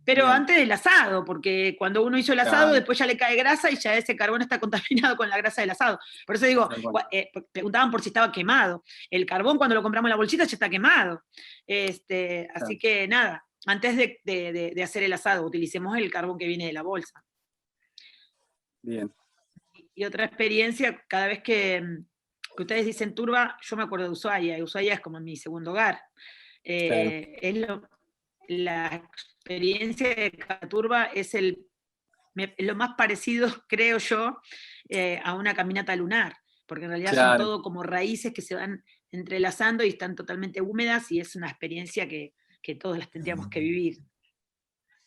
Speaker 2: pero
Speaker 4: Bien.
Speaker 2: antes del asado, porque cuando uno hizo el asado, después ya le cae grasa y ya ese carbón está contaminado con la grasa del asado. Por eso digo, preguntaban por si estaba quemado. El carbón cuando lo compramos en la bolsita ya está quemado. Así que nada, antes de hacer el asado, utilicemos el carbón que viene de la bolsa. Bien. Y otra experiencia, cada vez que ustedes dicen turba, yo me acuerdo de Ushuaia, y Ushuaia es como mi segundo hogar. La experiencia de Caturba es lo más parecido, creo yo, a una caminata lunar, porque en realidad son todo como raíces que se van entrelazando y están totalmente húmedas, y es una experiencia que todos las tendríamos que vivir.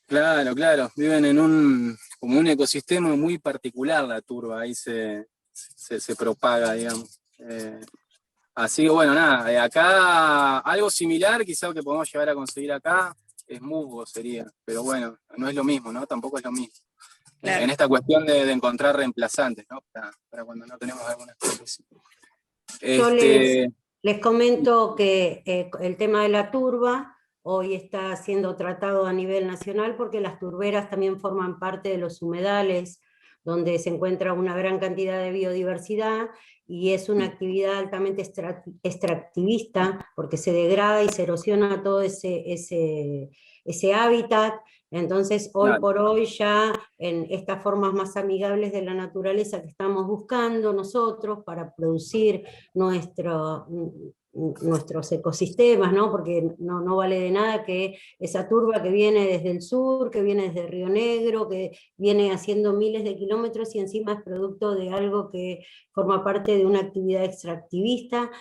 Speaker 4: Claro, claro, viven en como un ecosistema muy particular la turba, ahí se propaga, digamos. Así que bueno, nada, acá algo similar quizá que podemos llegar a conseguir acá es musgo sería, pero bueno, no es lo mismo, ¿no? Tampoco es lo mismo. Claro. En esta cuestión de encontrar reemplazantes, ¿no? Para cuando no tenemos alguna especie.
Speaker 3: Yo les comento que el tema de la turba hoy está siendo tratado a nivel nacional porque las turberas también forman parte de los humedales, donde se encuentra una gran cantidad de biodiversidad, y es una actividad altamente extractivista, porque se degrada y se erosiona todo ese hábitat. Entonces, hoy por hoy ya en estas formas más amigables de la naturaleza que estamos buscando nosotros para producir nuestros ecosistemas, ¿no? Porque no vale de nada que esa turba que viene desde el sur, que viene desde Río Negro, que viene haciendo miles de kilómetros y encima es producto de algo que forma parte de una actividad extractivista.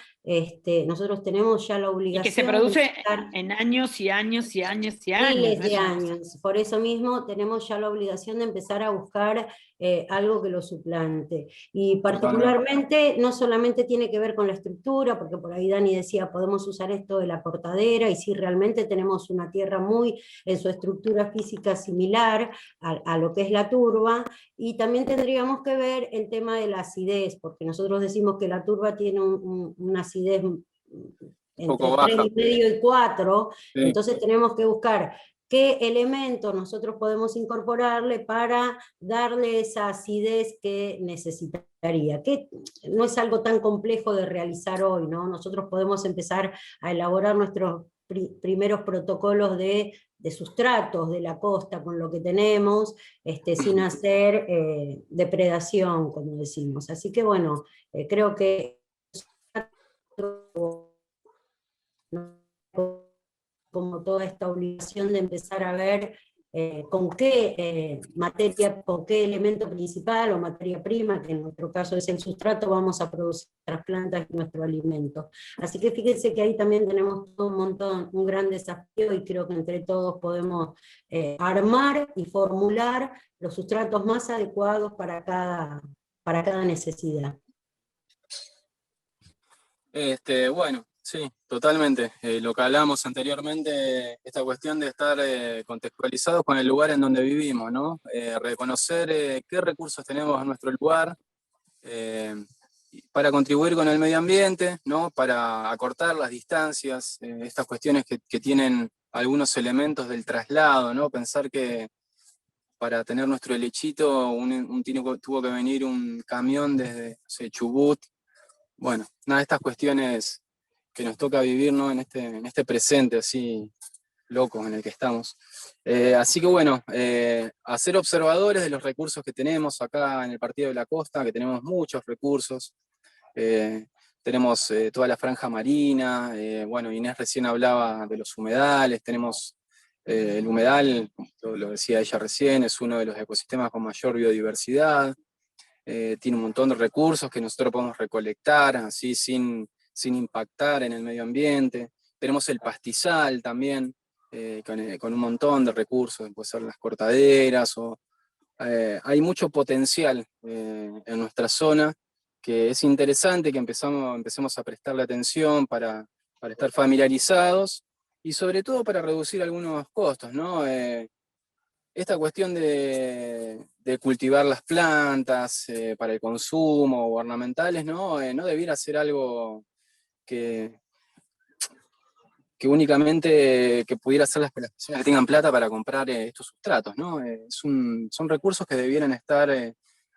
Speaker 3: Nosotros tenemos ya la
Speaker 2: Y que se
Speaker 3: obligación de
Speaker 2: produce
Speaker 3: estar
Speaker 2: en años y años y años y años.
Speaker 3: miles
Speaker 2: ¿No
Speaker 3: de
Speaker 2: es una cosa?
Speaker 3: años. Por eso mismo tenemos ya la obligación de empezar a buscar algo que lo suplante. Y
Speaker 4: Totalmente.
Speaker 3: particularmente no solamente tiene que ver con la estructura, porque por ahí Dani decía, podemos usar esto de la cortadera, y sí, realmente tenemos una tierra muy en su estructura física similar a lo que es la turba, y también tendríamos que ver el tema de la acidez, porque nosotros decimos que la turba tiene una acidez
Speaker 4: Un poco
Speaker 3: entre
Speaker 4: baja.
Speaker 3: 3,5 y 4,
Speaker 4: Sí.
Speaker 3: entonces tenemos que buscar qué elementos nosotros podemos incorporarle para darle esa acidez que necesitaría, que no es algo tan complejo de realizar hoy, ¿no? Nosotros podemos empezar a elaborar nuestros primeros protocolos de sustratos de la costa con lo que tenemos, sin hacer depredación, como decimos. Así que bueno, creo que como toda esta obligación de empezar a ver con qué materia, con qué elemento principal o materia prima, que en nuestro caso es el sustrato, vamos a producir nuestras plantas y nuestro alimento. Así que fíjense que ahí también tenemos todo un montón, un gran desafío, y creo que entre todos podemos armar y formular los sustratos más adecuados para cada necesidad.
Speaker 4: Bueno, sí, totalmente. Lo que hablamos anteriormente, esta cuestión de estar contextualizados con el lugar en donde vivimos, ¿no? Reconocer qué recursos tenemos en nuestro lugar para contribuir con el medio ambiente, ¿no? Para acortar las distancias, estas cuestiones que tienen algunos elementos del traslado, ¿no? Pensar que para tener nuestro helechito tuvo que venir un camión desde, no sé, Chubut. Bueno, nada de estas cuestiones que nos toca vivir, ¿no? en este presente así loco en el que estamos. Así que bueno, a ser observadores de los recursos que tenemos acá en el Partido de la Costa, que tenemos muchos recursos. Tenemos toda la franja marina, bueno, Inés recién hablaba de los humedales, tenemos el humedal, lo decía ella recién, es uno de los ecosistemas con mayor biodiversidad. Tiene un montón de recursos que nosotros podemos recolectar, así sin impactar en el medio ambiente. Tenemos el pastizal también, con un montón de recursos, puede ser las cortaderas, hay mucho potencial en nuestra zona, que es interesante que empecemos a prestarle atención para estar familiarizados, y sobre todo para reducir algunos costos, ¿no? Esta cuestión de cultivar las plantas para el consumo o ornamentales, ¿no? No debiera ser algo que únicamente que pudiera ser las personas que tengan plata para comprar estos sustratos, ¿no? Son recursos que debieran estar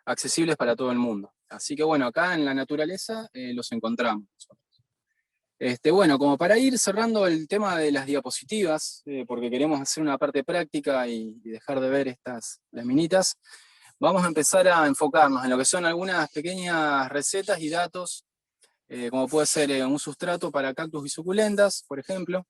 Speaker 4: accesibles para todo el mundo. Así que bueno, acá en la naturaleza los encontramos. Bueno, como para ir cerrando el tema de las diapositivas, porque queremos hacer una parte práctica y dejar de ver las minitas, vamos a empezar a enfocarnos en lo que son algunas pequeñas recetas y datos, como puede ser un sustrato para cactus y suculentas, por ejemplo.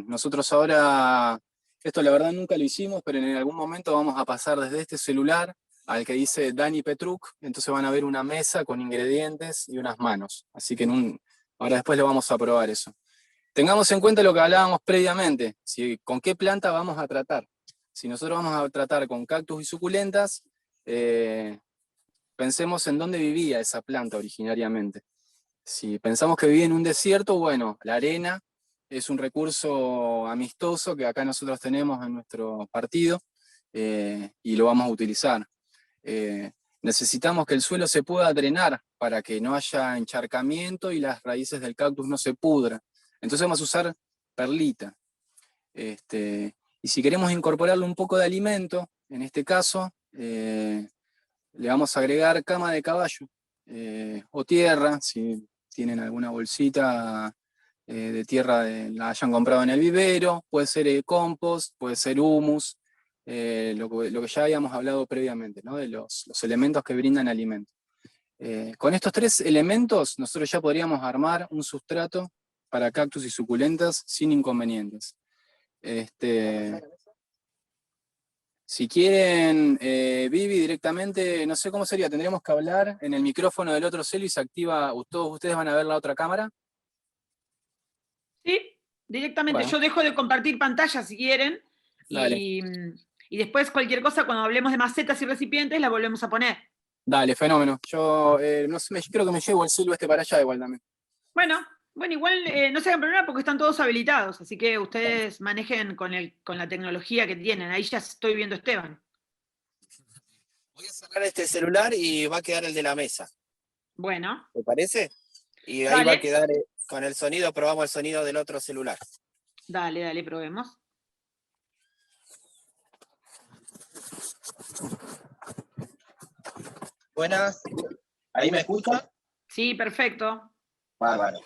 Speaker 4: Nosotros ahora, esto la verdad nunca lo hicimos, pero en algún momento vamos a pasar desde este celular al que dice Dani Petruk, entonces van a ver una mesa con ingredientes y unas manos. Así que ahora después lo vamos a probar eso. Tengamos en cuenta lo que hablábamos previamente, con qué planta vamos a tratar. Si nosotros vamos a tratar con cactus y suculentas, pensemos en dónde vivía esa planta originariamente. Si pensamos que vivía en un desierto, bueno, la arena es un recurso amistoso que acá nosotros tenemos en nuestro partido y lo vamos a utilizar. Necesitamos que el suelo se pueda drenar para que no haya encharcamiento y las raíces del cactus no se pudran. Entonces vamos a usar perlita. Y si queremos incorporarle un poco de alimento, en este caso, le vamos a agregar cama de caballo o tierra, si tienen alguna bolsita de tierra la hayan comprado en el vivero, puede ser compost, puede ser humus, lo que ya habíamos hablado previamente, ¿no? De los elementos que brindan alimento. Con estos 3 elementos, nosotros ya podríamos armar un sustrato para cactus y suculentas sin inconvenientes. Si quieren, Vivi, directamente, no sé cómo sería, tendríamos que hablar en el micrófono del otro celu y se activa, todos ustedes van a ver la otra cámara.
Speaker 2: Sí, directamente.
Speaker 4: Bueno.
Speaker 2: Yo dejo de compartir pantalla si quieren.
Speaker 4: Dale.
Speaker 2: Y después cualquier cosa, cuando hablemos de macetas y recipientes, la volvemos a poner.
Speaker 4: Dale, fenómeno. Yo no sé, creo que me llevo el celu para allá igual también.
Speaker 2: Bueno, igual no se hagan problema porque están todos habilitados, así que ustedes manejen con la tecnología que tienen. Ahí ya estoy viendo a Esteban.
Speaker 1: Voy a cerrar este celular y va a quedar el de la mesa.
Speaker 2: Bueno.
Speaker 1: ¿Te parece? Y ahí
Speaker 2: Dale.
Speaker 1: va a quedar con el sonido, probamos el sonido del otro celular.
Speaker 2: Dale, probemos.
Speaker 1: Buenas. ¿Ahí me escucha?
Speaker 2: Sí, perfecto.
Speaker 1: Bárbaro.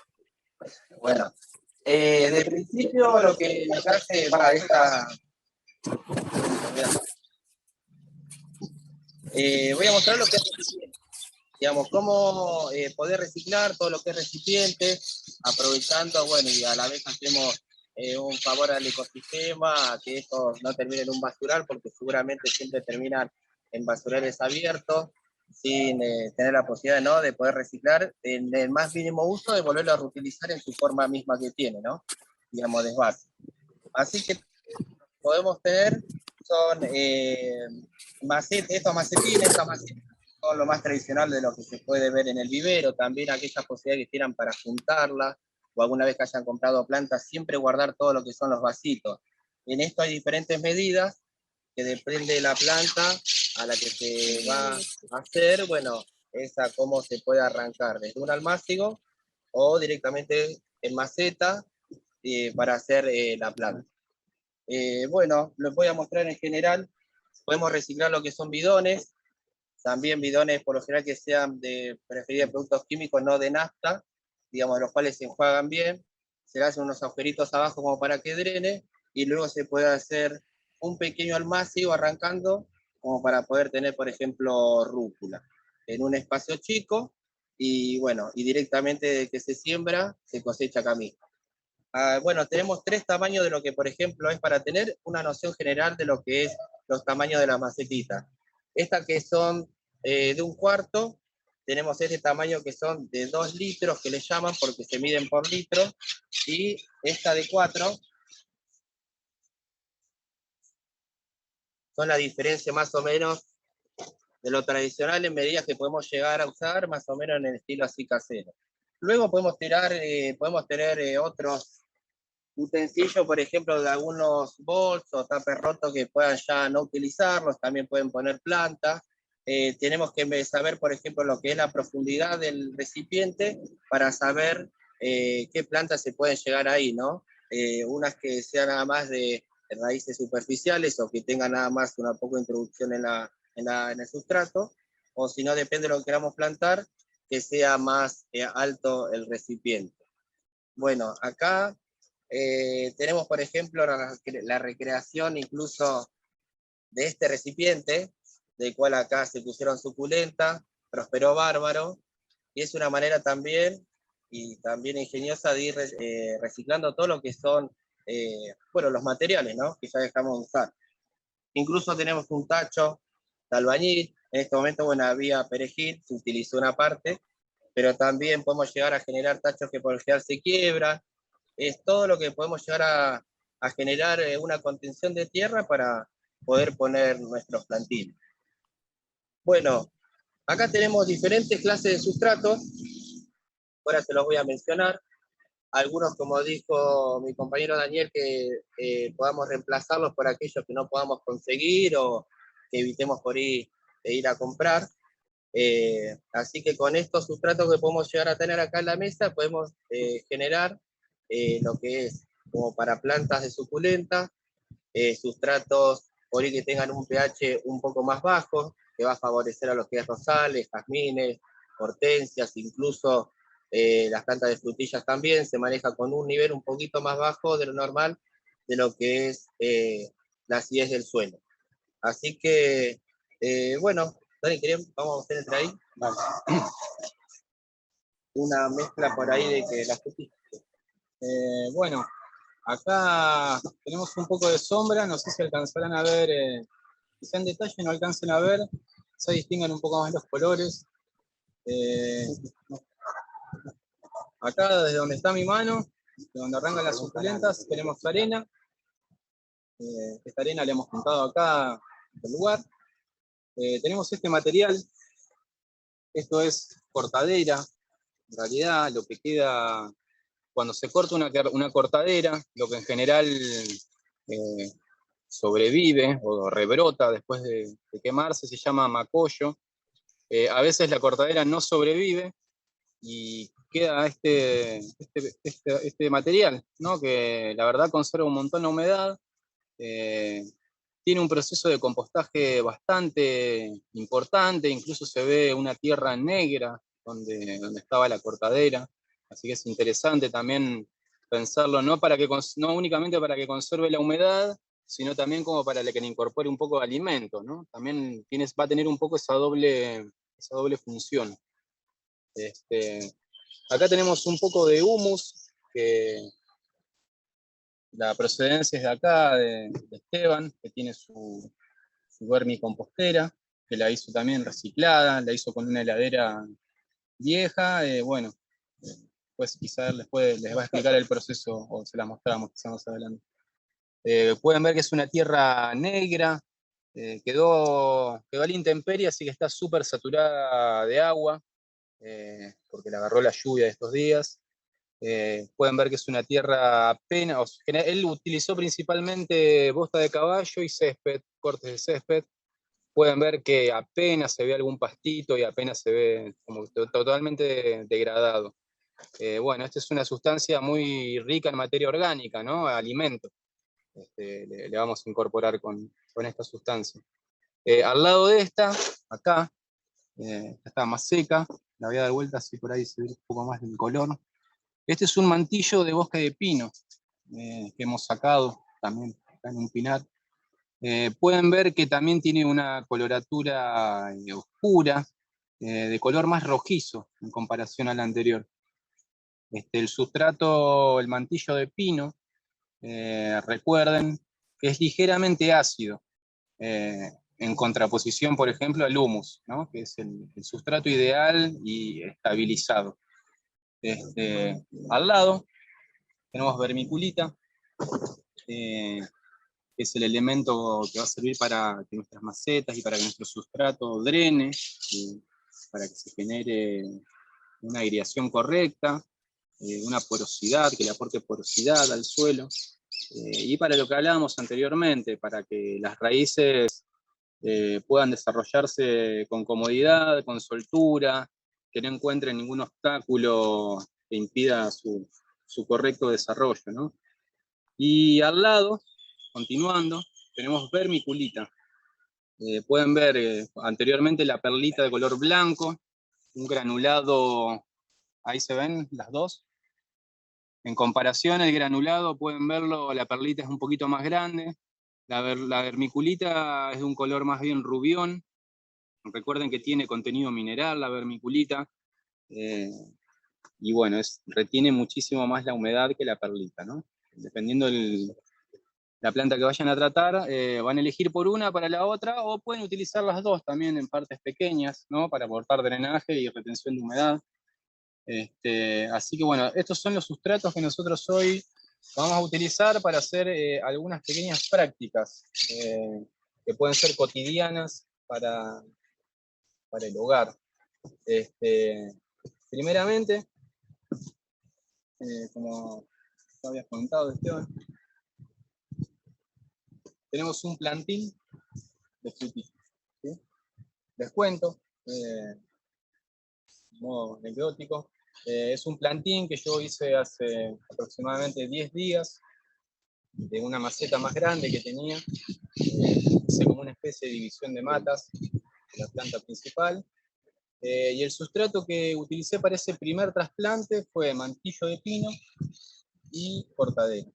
Speaker 1: Bueno, de principio lo que acá se va voy a mostrar lo que es recipiente. Digamos, cómo poder reciclar todo lo que es recipiente, aprovechando, bueno, y a la vez hacemos un favor al ecosistema, que estos no terminen en un basural, porque seguramente siempre terminan en basurales abiertos, sin tener la posibilidad, ¿no?, de poder reciclar en el más mínimo uso, de volverlo a reutilizar en su forma misma que tiene, ¿no? Digamos, desvase. Así que podemos tener, son estos macetines, estas macetas, son lo más tradicional de lo que se puede ver en el vivero, también aquellas posibilidades que quieran para juntarla, o alguna vez que hayan comprado plantas, siempre guardar todo lo que son los vasitos. En esto hay diferentes medidas, que depende de la planta a la que se va a hacer, bueno, esa cómo se puede arrancar, desde un almácigo o directamente en maceta para hacer la planta. Bueno, les voy a mostrar en general, podemos reciclar lo que son bidones, también bidones por lo general que sean de preferida de productos químicos, no de nafta, digamos, los cuales se enjuagan bien, se le hacen unos agujeritos abajo como para que drene, y luego se puede hacer un pequeño almácigo arrancando, como para poder tener, por ejemplo, rúcula, en un espacio chico, y bueno, y directamente de que se siembra, se cosecha acá mismo. Bueno, tenemos 3 tamaños de lo que, por ejemplo, es para tener una noción general de lo que es los tamaños de las macetitas. Estas que son de 1/4, tenemos este tamaño que son de 2 litros, que le llaman porque se miden por litro, y esta de 4 son la diferencia más o menos de lo tradicional en medidas que podemos llegar a usar, más o menos en el estilo así casero. Luego podemos tener otros utensilios, por ejemplo, de algunos bolsos o tapes rotos que puedan ya no utilizarlos, también pueden poner plantas. Tenemos que saber, por ejemplo, lo que es la profundidad del recipiente para saber qué plantas se pueden llegar ahí, ¿no? Unas que sean nada más de raíces superficiales o que tengan nada más una poca introducción en el sustrato, o si no, depende de lo que queramos plantar, que sea más alto el recipiente. Bueno, acá tenemos, por ejemplo, la recreación incluso de este recipiente, del cual acá se pusieron suculenta, prosperó bárbaro, y es una manera también, y también ingeniosa, de ir reciclando todo lo que son, bueno, los materiales, ¿no?, que ya dejamos de usar. Incluso tenemos un tacho de albañil, en este momento, bueno, había perejil, se utilizó una parte, pero también podemos llegar a generar tachos que por lo general se quiebran. Es todo lo que podemos llegar a generar una contención de tierra para poder poner nuestros plantines. Bueno, acá tenemos diferentes clases de sustratos, ahora se los voy a mencionar. Algunos, como dijo mi compañero Daniel, que podamos reemplazarlos por aquellos que no podamos conseguir o que evitemos por ir a comprar. Así que con estos sustratos que podemos llegar a tener acá en la mesa, podemos generar lo que es como para plantas de suculenta, sustratos por ahí que tengan un pH un poco más bajo, que va a favorecer a lo que es rosales, jazmines, hortensias, incluso las plantas de frutillas también se maneja con un nivel un poquito más bajo de lo normal, de lo que es la acidez del suelo. Así que, bueno, Dani, vamos a hacer entre ahí.
Speaker 4: Vale. Una mezcla por ahí de que la frutilla. Bueno, acá tenemos un poco de sombra, no sé si alcanzarán a ver, quizá en detalle no alcancen a ver, se distinguen un poco más los colores. Acá desde donde está mi mano, de donde arrancan las suculentas, tenemos arena. Esta arena la hemos juntado acá en el lugar. Tenemos este material, esto es cortadera. En realidad lo que queda cuando se corta una cortadera, lo que en general sobrevive o rebrota después de quemarse se llama macollo. A veces la cortadera no sobrevive y queda este material, ¿no? Que la verdad conserva un montón la humedad, tiene un proceso de compostaje bastante importante, incluso se ve una tierra negra donde estaba la cortadera, así que es interesante también pensarlo, no únicamente para que conserve la humedad, sino también como para que le incorpore un poco de alimento, ¿no? También va a tener un poco esa doble función. Acá tenemos un poco de humus, que la procedencia es de acá, de Esteban, que tiene su vermicompostera, que la hizo también reciclada, la hizo con una heladera vieja. Bueno, pues quizás les va a explicar el proceso, o se la mostramos quizás más adelante. Pueden ver que es una tierra negra, quedó a la intemperie, así que está súper saturada de agua, porque la agarró la lluvia de estos días. Pueden ver que es una tierra apenas, él utilizó principalmente bosta de caballo y césped, cortes de césped. Pueden ver que apenas se ve algún pastito y apenas se ve como totalmente degradado. Bueno, esta es una sustancia muy rica en materia orgánica, ¿no? Alimento. Le vamos a incorporar con esta sustancia. Al lado de esta, acá, está más seca, la voy a dar vuelta así por ahí se ve un poco más del color. Este es un mantillo de bosque de pino, que hemos sacado también acá en un pinar. Pueden ver que también tiene una coloratura oscura, de color más rojizo en comparación al anterior. El sustrato, el mantillo de pino, recuerden que es ligeramente ácido, en contraposición, por ejemplo, al humus, ¿no? Que es el sustrato ideal y estabilizado. Al lado tenemos vermiculita, que es el elemento que va a servir para que nuestras macetas y para que nuestro sustrato drene, para que se genere una aireación correcta, una porosidad, que le aporte porosidad al suelo, y para lo que hablábamos anteriormente, para que las raíces puedan desarrollarse con comodidad, con soltura, que no encuentren ningún obstáculo que impida su correcto desarrollo, ¿no? Y al lado, continuando, tenemos vermiculita. Pueden ver anteriormente la perlita de color blanco, un granulado, ahí se ven las dos. En comparación, el granulado, pueden verlo, la perlita es un poquito más grande, la vermiculita es de un color más bien rubión. Recuerden que tiene contenido mineral la vermiculita, y bueno, retiene muchísimo más la humedad que la perlita, ¿no? Dependiendo la planta que vayan a tratar, van a elegir por una para la otra, o pueden utilizar las dos también en partes pequeñas, ¿no? Para aportar drenaje y retención de humedad. Así que bueno, estos son los sustratos que nosotros hoy vamos a utilizar para hacer algunas pequeñas prácticas, que pueden ser cotidianas para el hogar. Primeramente, como ya habías comentado, Esteban, tenemos un plantín de frutillas, ¿sí? Les cuento, de modo anecdótico, es un plantín que yo hice hace aproximadamente 10 días, de una maceta más grande que tenía. Hice como una especie de división de matas de la planta principal. Y el sustrato que utilicé para ese primer trasplante fue mantillo de pino y cortadera.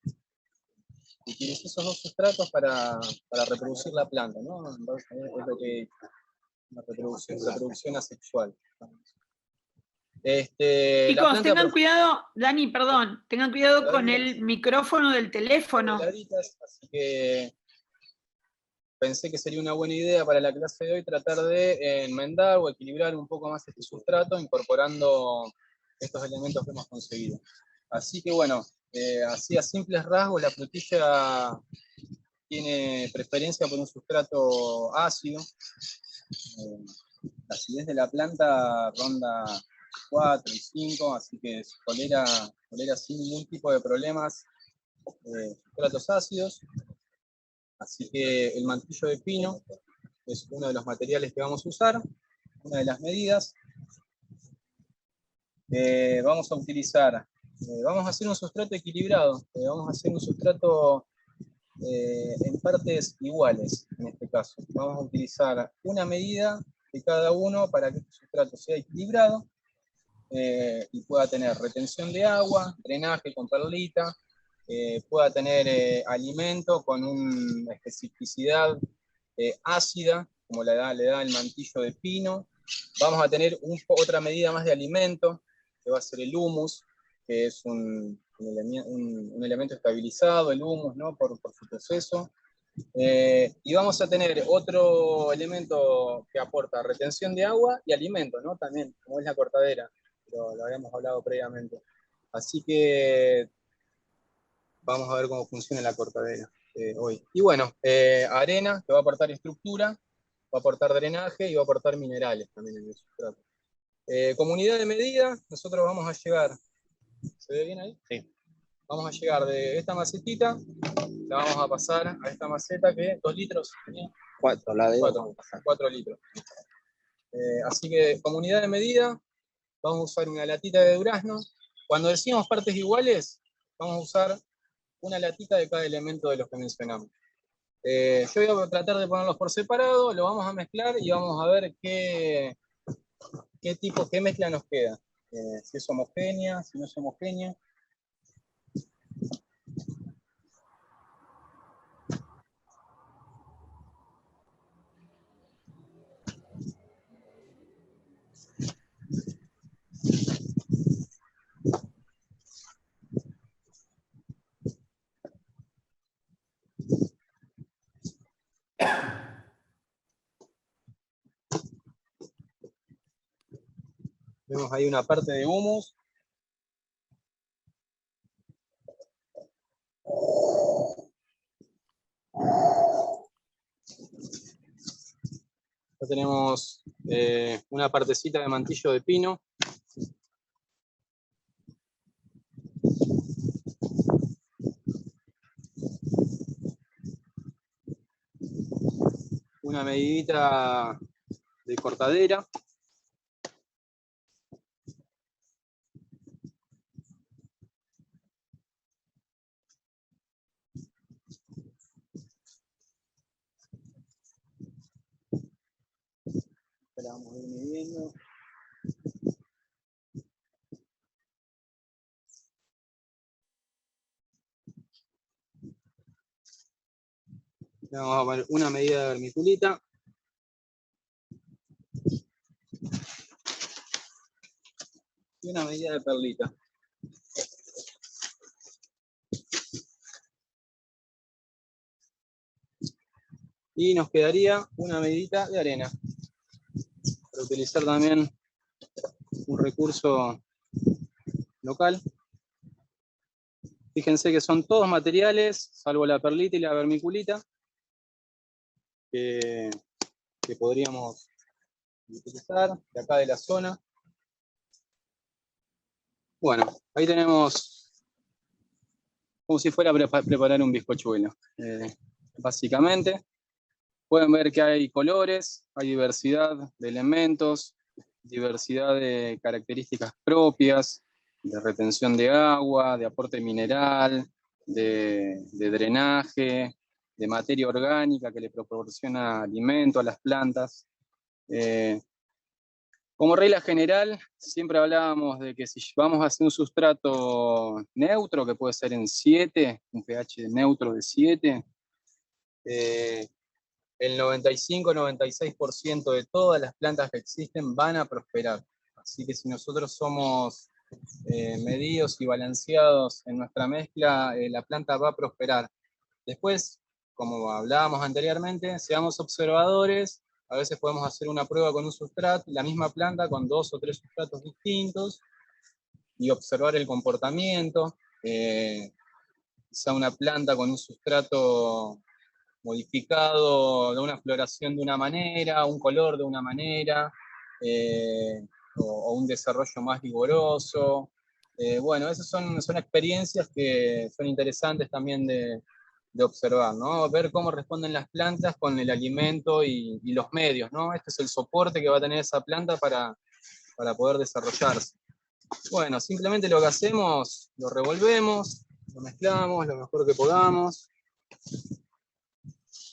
Speaker 4: Utilicé esos dos sustratos para reproducir la planta, ¿no? Entonces, es lo que una reproducción asexual.
Speaker 2: Chicos, tengan cuidado, Dani, perdón, tengan cuidado con el micrófono del teléfono.
Speaker 4: Así que pensé que sería una buena idea para la clase de hoy tratar de enmendar o equilibrar un poco más este sustrato incorporando estos elementos que hemos conseguido. Así que bueno, así a simples rasgos la frutilla tiene preferencia por un sustrato ácido. La acidez de la planta ronda 4 y 5, así que tolera sin ningún tipo de problemas sustratos ácidos. Así que el mantillo de pino es uno de los materiales que vamos a usar, una de las medidas. Vamos a utilizar, vamos a hacer un sustrato equilibrado, vamos a hacer un sustrato en partes iguales, en este caso. Vamos a utilizar una medida de cada uno para que este sustrato sea equilibrado y pueda tener retención de agua, drenaje con perlita, pueda tener alimento con una especificidad ácida, como le da el mantillo de pino. Vamos a tener otra medida más de alimento, que va a ser el humus, que es un elemento estabilizado, el humus, ¿no? por su proceso. Y vamos a tener otro elemento que aporta retención de agua y alimento, ¿no? También, como es la cortadera, lo habíamos hablado previamente. Así que vamos a ver cómo funciona la cortadera hoy. Y bueno, arena, que va a aportar estructura, va a aportar drenaje y va a aportar minerales también en el sustrato. Como unidad de medida, nosotros vamos a llegar, ¿se ve bien ahí? Sí. Vamos a llegar de esta macetita, la vamos a pasar a esta maceta que 2 litros.
Speaker 1: 4, la de
Speaker 4: 4 litros. Así que como unidad de medida, vamos a usar una latita de durazno. Cuando decimos partes iguales, vamos a usar una latita de cada elemento de los que mencionamos. Yo voy a tratar de ponerlos por separado, lo vamos a mezclar y vamos a ver qué mezcla nos queda. Si es homogénea, si no es homogénea. Vemos ahí una parte de humus. Acá tenemos una partecita de mantillo de pino. Una medidita de cortadera. La vamos a ir midiendo. Le vamos a poner una medida de vermiculita. Y una medida de perlita. Y nos quedaría una medida de arena. Para utilizar también un recurso local. Fíjense que son todos materiales, salvo la perlita y la vermiculita, que podríamos utilizar de acá de la zona. Bueno, ahí tenemos como si fuera a preparar un bizcochuelo. Básicamente, pueden ver que hay colores, hay diversidad de elementos, diversidad de características propias, de retención de agua, de aporte mineral, de drenaje, de materia orgánica que le proporciona alimento a las plantas. Como regla general, siempre hablábamos de que si vamos a hacer un sustrato neutro, que puede ser en 7, un pH neutro de 7, el 95-96% de todas las plantas que existen van a prosperar. Así que si nosotros somos medidos y balanceados en nuestra mezcla, la planta va a prosperar. Después, como hablábamos anteriormente, seamos observadores. A veces podemos hacer una prueba con un sustrato, la misma planta con 2 o 3 sustratos distintos, y observar el comportamiento. Quizá una planta con un sustrato modificado, de una floración de una manera, un color de una manera, o un desarrollo más vigoroso. Bueno, esas son experiencias que son interesantes también de observar, ¿no? Ver cómo responden las plantas con el alimento y los medios, ¿no? Este es el soporte que va a tener esa planta para poder desarrollarse. Bueno, simplemente lo que hacemos, lo revolvemos, lo mezclamos lo mejor que podamos.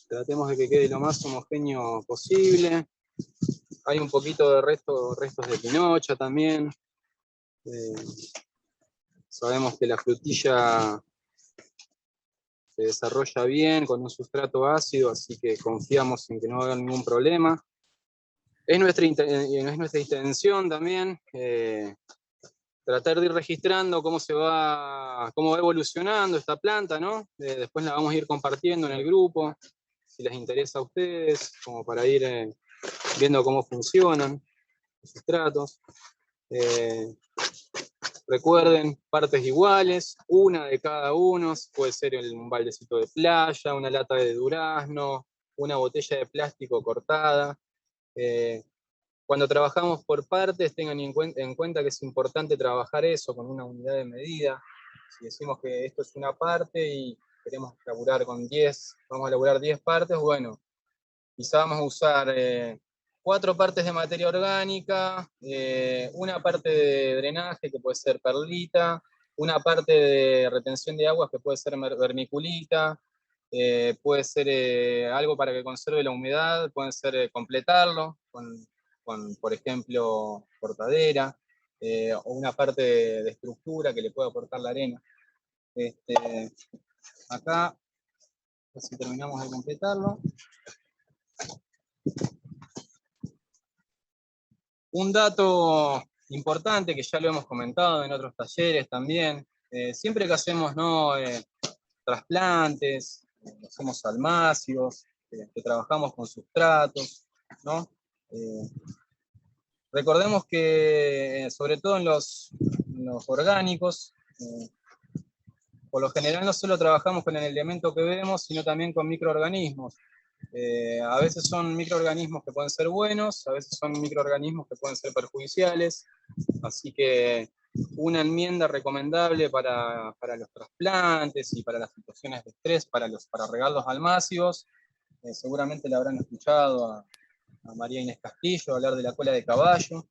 Speaker 4: Tratemos de que quede lo más homogéneo posible. Hay un poquito de restos de pinocha también. Sabemos que la frutilla se desarrolla bien con un sustrato ácido, así que confiamos en que no va a haber ningún problema. Es nuestra intención también tratar de ir registrando cómo va evolucionando esta planta, ¿no? Después la vamos a ir compartiendo en el grupo, si les interesa a ustedes, como para ir viendo cómo funcionan los sustratos. Recuerden, partes iguales, una de cada uno, puede ser un baldecito de playa, una lata de durazno, una botella de plástico cortada. Cuando trabajamos por partes, tengan en cuenta que es importante trabajar eso con una unidad de medida. Si decimos que esto es una parte y queremos laburar con 10, vamos a laburar 10 partes, bueno, quizá vamos a usar 4 partes de materia orgánica, una parte de drenaje que puede ser perlita, una parte de retención de aguas que puede ser vermiculita, puede ser algo para que conserve la humedad, puede ser completarlo con, por ejemplo, cortadera, o una parte de estructura que le pueda aportar la arena. Acá, si terminamos de completarlo. Un dato importante que ya lo hemos comentado en otros talleres también, siempre que hacemos trasplantes, hacemos almácigos, que trabajamos con sustratos, ¿no? Recordemos que, sobre todo en los orgánicos, por lo general no solo trabajamos con el elemento que vemos, sino también con microorganismos. A veces son microorganismos que pueden ser buenos, a veces son microorganismos que pueden ser perjudiciales, así que una enmienda recomendable para los trasplantes y para las situaciones de estrés, para regar los almácigos, seguramente la habrán escuchado a María Inés Castillo hablar de la cola de caballo.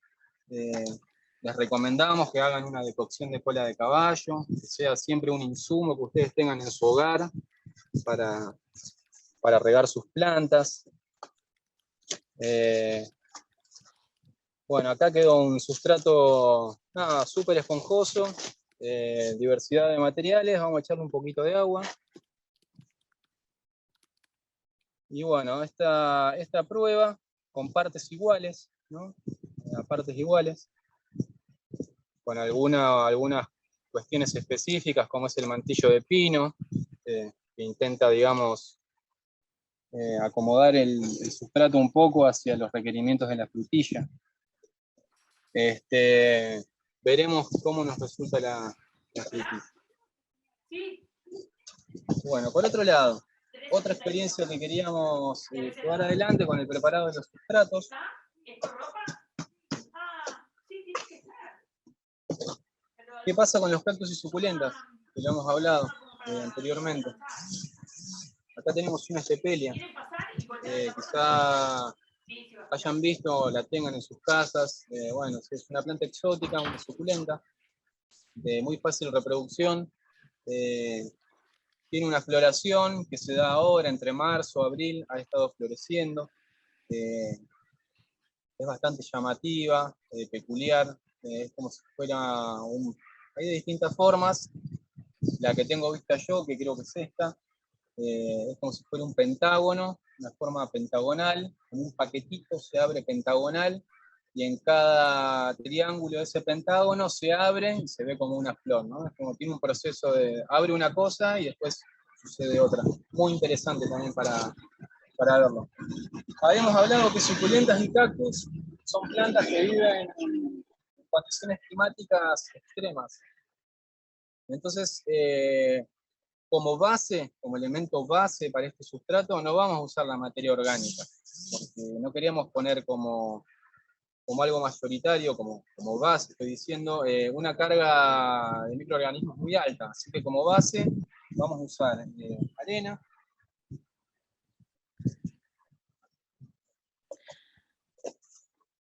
Speaker 4: Les recomendamos que hagan una decocción de cola de caballo, que sea siempre un insumo que ustedes tengan en su hogar para regar sus plantas. Bueno, acá quedó un sustrato súper esponjoso, diversidad de materiales, vamos a echarle un poquito de agua. Y bueno, esta prueba con partes iguales, ¿no? Partes iguales, con algunas cuestiones específicas, como es el mantillo de pino, que intenta, digamos, acomodar el sustrato un poco hacia los requerimientos de la frutilla. Veremos cómo nos resulta la frutilla. Bueno, por otro lado, otra experiencia que queríamos llevar adelante con el preparado de los sustratos. ¿Qué pasa con los cactus y suculentas? Que lo hemos hablado anteriormente. Acá tenemos una estepelia. Quizá hayan visto o la tengan en sus casas. Bueno, es una planta exótica, una suculenta, de muy fácil reproducción. Tiene una floración que se da ahora, entre marzo y abril, ha estado floreciendo. Es bastante llamativa, peculiar. Es como si fuera hay de distintas formas. La que tengo vista yo, que creo que es esta, es como si fuera un pentágono, una forma pentagonal, en un paquetito se abre pentagonal, y en cada triángulo de ese pentágono se abre y se ve como una flor, ¿no? Es como tiene un proceso de, abre una cosa y después sucede otra. Muy interesante también para verlo. Habíamos hablado que suculentas y cactus son plantas que viven en condiciones climáticas extremas. Entonces, como base, como elemento base para este sustrato, no vamos a usar la materia orgánica, porque no queríamos poner como algo mayoritario, como base, estoy diciendo, una carga de microorganismos muy alta. Así que como base vamos a usar arena.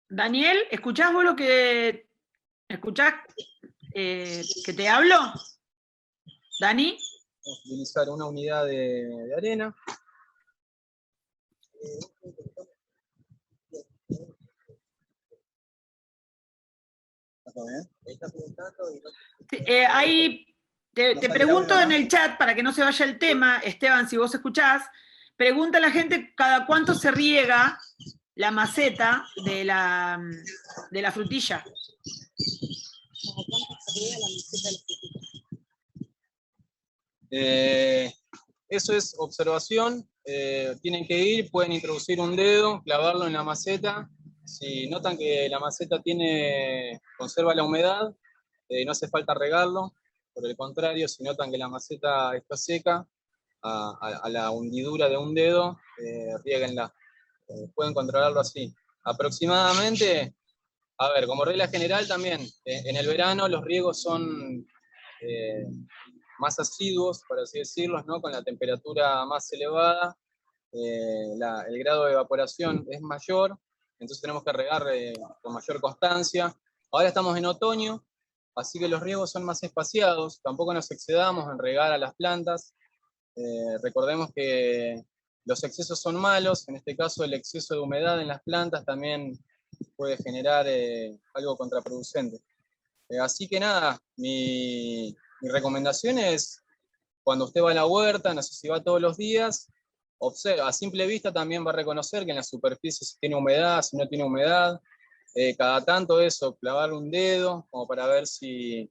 Speaker 2: Daniel, ¿escuchás vos lo que... ¿Escuchás que te hablo? ¿Dani?
Speaker 4: Vamos a utilizar una unidad de arena.
Speaker 2: Ahí te pregunto en el chat, para que no se vaya el tema, Esteban, si vos escuchás, pregunta a la gente cada cuánto se riega la maceta de la frutilla.
Speaker 4: Eso es observación. Tienen que ir, pueden introducir un dedo, clavarlo en la maceta. Si notan que la maceta conserva la humedad, no hace falta regarlo. Por el contrario, si notan que la maceta está seca, a la hundidura de un dedo, riéguenla. Pueden controlarlo así. Aproximadamente, a ver, como regla general también, en el verano los riegos son más asiduos, por así decirlo, ¿no? Con la temperatura más elevada, el grado de evaporación es mayor, entonces tenemos que regar con mayor constancia. Ahora estamos en otoño, así que los riegos son más espaciados, tampoco nos excedamos en regar a las plantas. Recordemos que los excesos son malos, en este caso el exceso de humedad en las plantas también puede generar algo contraproducente. Así que nada, mi recomendación es, cuando usted va a la huerta, no sé si va todos los días, observa, a simple vista también va a reconocer que en la superficie si tiene humedad, si no tiene humedad, cada tanto eso, clavar un dedo, como para ver si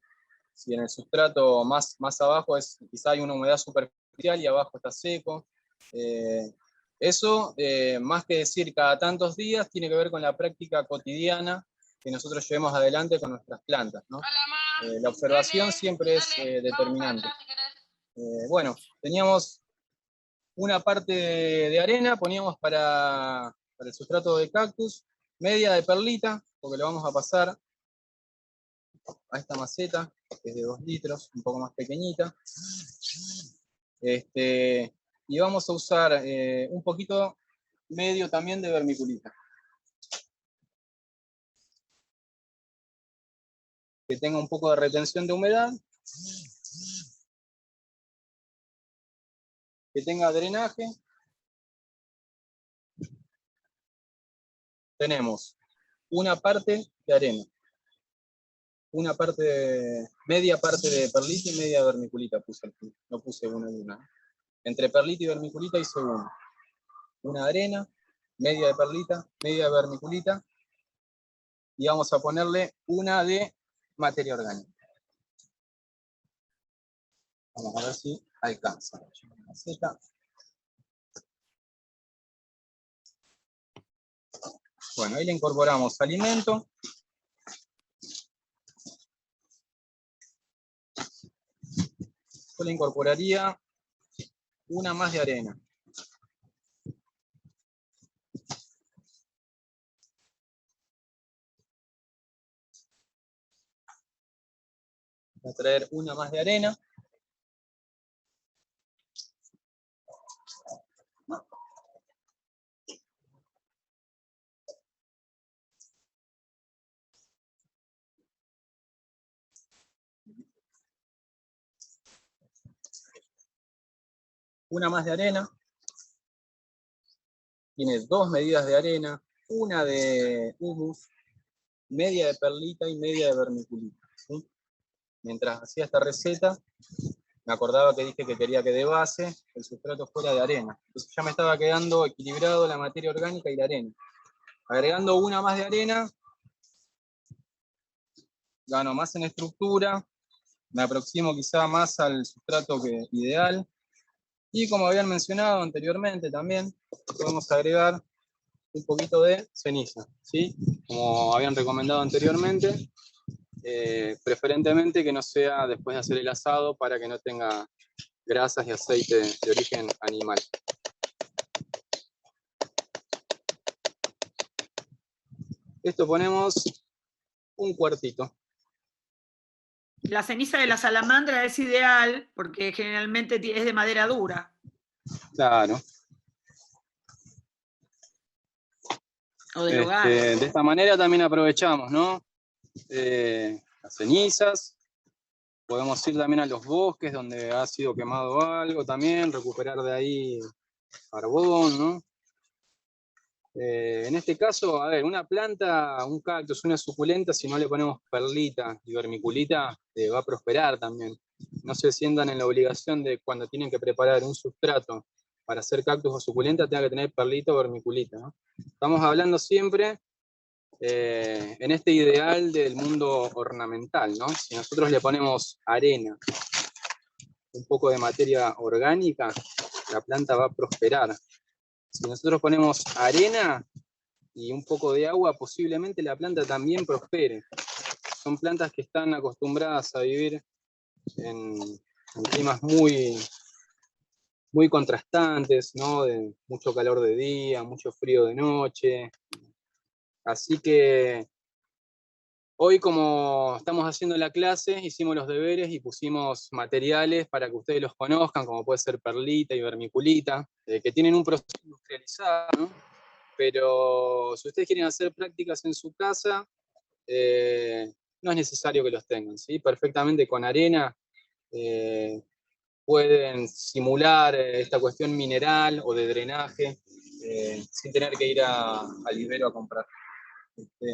Speaker 4: en el sustrato más abajo quizá hay una humedad superficial y abajo está seco. Eso, más que decir cada tantos días, tiene que ver con la práctica cotidiana que nosotros llevemos adelante con nuestras plantas, ¿no? La observación siempre es determinante. Bueno, teníamos una parte de arena, poníamos para el sustrato de cactus, media de perlita, porque lo vamos a pasar a esta maceta, que es de 2 litros, un poco más pequeñita. Y vamos a usar un poquito medio también de vermiculita. Que tenga un poco de retención de humedad. Que tenga drenaje. Tenemos una parte de arena, media parte de perlita y media de vermiculita puse al fin. No puse una y una. Entre perlita y vermiculita hice una. Una de arena, media de perlita, media de vermiculita. Y vamos a ponerle una de materia orgánica. Vamos a ver si alcanza. Bueno, ahí le incorporamos alimento. Yo le incorporaría una más de arena. Voy a traer una más de arena. Una más de arena. Tiene 2 medidas de arena, una de humus, media de perlita y media de vermiculita, ¿sí? Mientras hacía esta receta, me acordaba que dije que quería que de base el sustrato fuera de arena. Entonces ya me estaba quedando equilibrado la materia orgánica y la arena. Agregando una más de arena, gano más en estructura, me aproximo quizá más al sustrato ideal. Y como habían mencionado anteriormente también, podemos agregar un poquito de ceniza, ¿sí? Como habían recomendado anteriormente, preferentemente que no sea después de hacer el asado para que no tenga grasas y aceite de origen animal. Esto ponemos un cuartito.
Speaker 2: La ceniza de la salamandra es ideal porque generalmente es de madera dura.
Speaker 4: Claro.
Speaker 2: O del hogar.
Speaker 4: De esta manera también aprovechamos, ¿no? Las cenizas. Podemos ir también a los bosques donde ha sido quemado algo también, recuperar de ahí carbón, ¿no? En este caso, a ver, una planta, un cactus, una suculenta, si no le ponemos perlita y vermiculita, va a prosperar también. No se sientan en la obligación de cuando tienen que preparar un sustrato para hacer cactus o suculenta, tenga que tener perlita o vermiculita, ¿no? Estamos hablando siempre en este ideal del mundo ornamental, ¿no? Si nosotros le ponemos arena, un poco de materia orgánica, la planta va a prosperar. Si nosotros ponemos arena y un poco de agua, posiblemente la planta también prospere. Son plantas que están acostumbradas a vivir en climas muy contrastantes, ¿no? De mucho calor de día, mucho frío de noche. Así que hoy, como estamos haciendo la clase, hicimos los deberes y pusimos materiales para que ustedes los conozcan, como puede ser perlita y vermiculita, que tienen un proceso industrializado, ¿no? Pero si ustedes quieren hacer prácticas en su casa, no es necesario que los tengan, ¿sí? Perfectamente con arena pueden simular esta cuestión mineral o de drenaje sin tener que ir al vivero a comprar.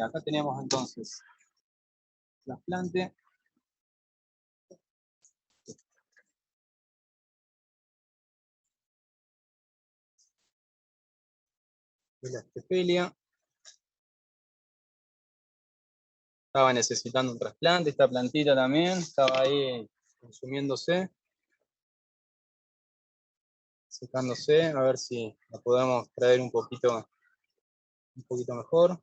Speaker 4: Acá tenemos entonces las plantas. La estepelia. Estaba necesitando un trasplante, esta plantita también, estaba ahí consumiéndose, secándose, a ver si la podemos traer un poquito mejor.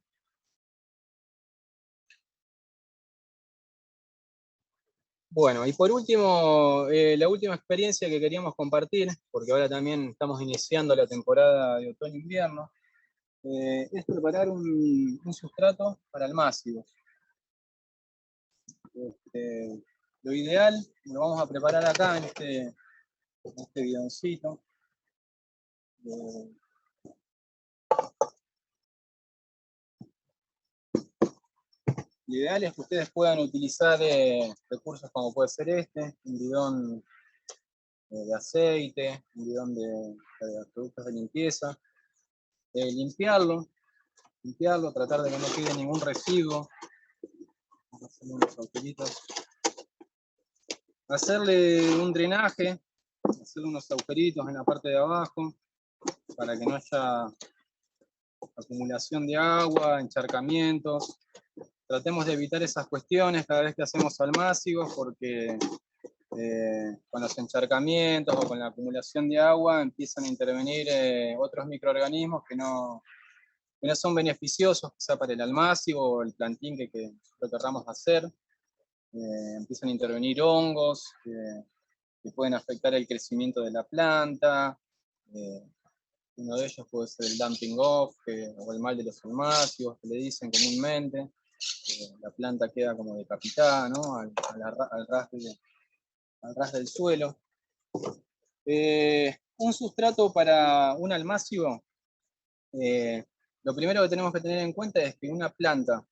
Speaker 4: Bueno, y por último, la última experiencia que queríamos compartir, porque ahora también estamos iniciando la temporada de otoño-invierno, es preparar un sustrato para almácigos. Lo ideal, lo vamos a preparar acá en este bidoncito. Lo ideal es que ustedes puedan utilizar recursos como puede ser un bidón de aceite, un bidón de productos de limpieza. Limpiarlo, tratar de que no quede ningún residuo. Vamos a hacerle unos agujeritos. Hacerle un drenaje, hacerle unos agujeritos en la parte de abajo para que no haya acumulación de agua, encharcamientos. Tratemos de evitar esas cuestiones cada vez que hacemos almácigos, porque con los encharcamientos o con la acumulación de agua empiezan a intervenir otros microorganismos que no son beneficiosos quizá para el almácigo o el plantín que lo querramos hacer. Empiezan a intervenir hongos que pueden afectar el crecimiento de la planta. Uno de ellos puede ser el dumping off o el mal de los almácigos, que le dicen comúnmente. La planta queda como decapitada, ¿no? al ras del suelo. Un sustrato para un almácigo, lo primero que tenemos que tener en cuenta es que una planta,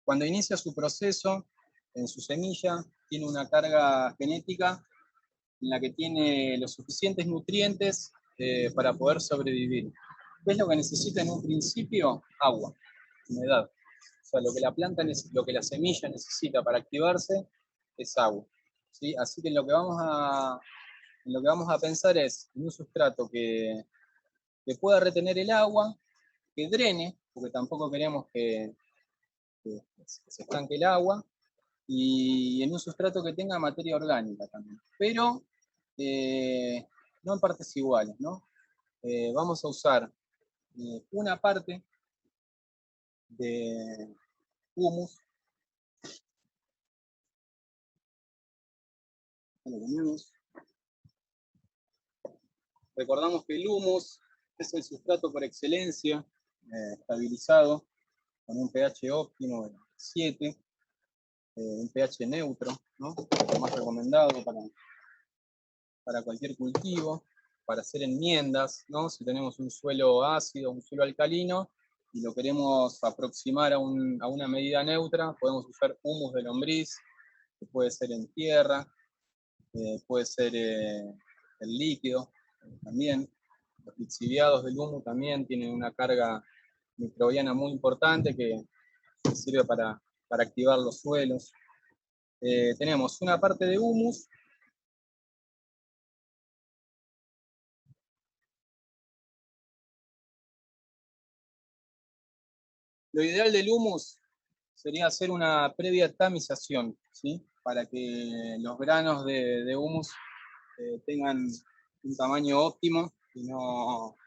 Speaker 4: cuando inicia su proceso, en su semilla, tiene una carga genética en la que tiene los suficientes nutrientes para poder sobrevivir. ¿Qué es lo que necesita en un principio? Agua, humedad. O sea, lo que la semilla necesita para activarse es agua. ¿sí? Así que lo que vamos a pensar es en un sustrato que pueda retener el agua, que drene, porque tampoco queremos que se estanque el agua, y en un sustrato que tenga materia orgánica también. Pero no en partes iguales, ¿no? Vamos a usar una parte de humus. Lo tenemos. Recordamos que el humus es el sustrato por excelencia, estabilizado, con un pH óptimo de 7, un pH neutro, ¿no? Lo más recomendado para cualquier cultivo, para hacer enmiendas, ¿no? Si tenemos un suelo ácido, un suelo alcalino, y lo queremos aproximar a una medida neutra, podemos usar humus de lombriz, que puede ser en tierra, puede ser el líquido también. Los lixiviados del humus también tienen una carga microbiana muy importante que sirve para activar los suelos. Tenemos una parte de humus. Lo ideal del humus sería hacer una previa tamización, ¿sí? Para que los granos de humus tengan un tamaño óptimo y no...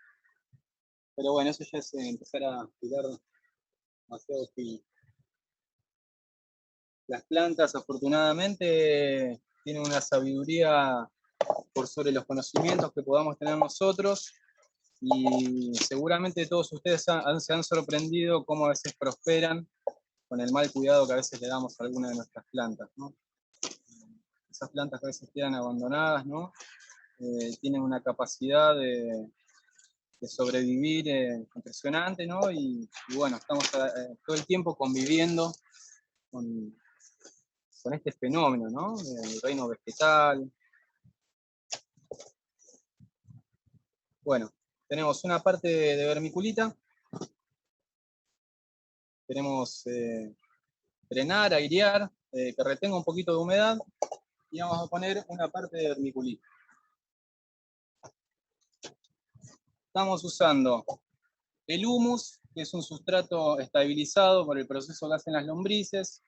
Speaker 4: Pero bueno, eso ya es empezar a tirar demasiado fino. Las plantas, afortunadamente, tienen una sabiduría por sobre los conocimientos que podamos tener nosotros, y seguramente todos ustedes se han sorprendido cómo a veces prosperan con el mal cuidado que a veces le damos a alguna de nuestras plantas, ¿no? Esas plantas que a veces quedan abandonadas, ¿no? Tienen una capacidad de sobrevivir impresionante, ¿no? Y bueno, estamos todo el tiempo conviviendo con este fenómeno, ¿no? El reino vegetal. Bueno, tenemos una parte de vermiculita. Queremos drenar, airear, que retenga un poquito de humedad, y vamos a poner una parte de vermiculita. Estamos usando el humus, que es un sustrato estabilizado por el proceso que hacen las lombrices.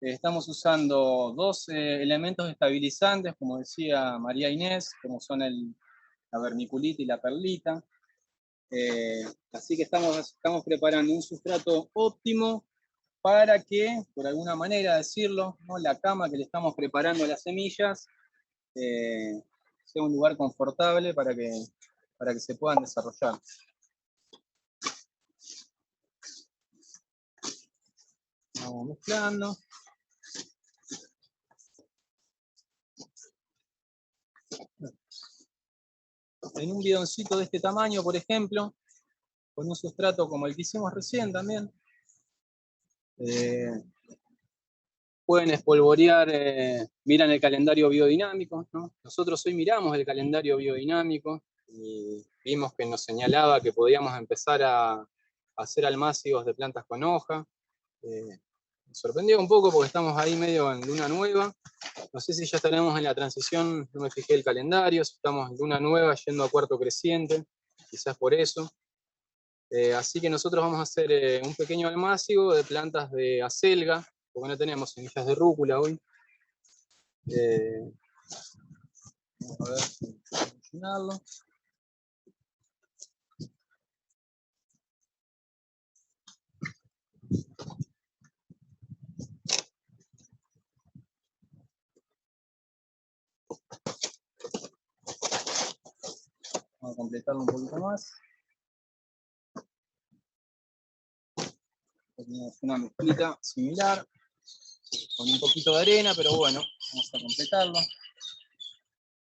Speaker 4: Estamos usando dos elementos estabilizantes, como decía María Inés, como son la vermiculita y la perlita. Así que estamos preparando un sustrato óptimo para que, por alguna manera decirlo, ¿no? La cama que le estamos preparando a las semillas sea un lugar confortable para que se puedan desarrollar. Vamos mezclando. En un bidoncito de este tamaño, por ejemplo, con un sustrato como el que hicimos recién también, pueden espolvorear, miran el calendario biodinámico, ¿no? Nosotros hoy miramos el calendario biodinámico y vimos que nos señalaba que podíamos empezar a hacer almácigos de plantas con hoja. Me sorprendió un poco porque estamos ahí medio en luna nueva. No sé si ya estaremos en la transición, no me fijé el calendario, si estamos en luna nueva yendo a cuarto creciente, quizás por eso. Así que nosotros vamos a hacer un pequeño almácigo de plantas de acelga, porque no tenemos semillas de rúcula hoy. Vamos a ver si podemos funcionarlo. Vamos a completarlo un poquito más. Tenemos una mezclita similar, con un poquito de arena, pero bueno, vamos a completarlo.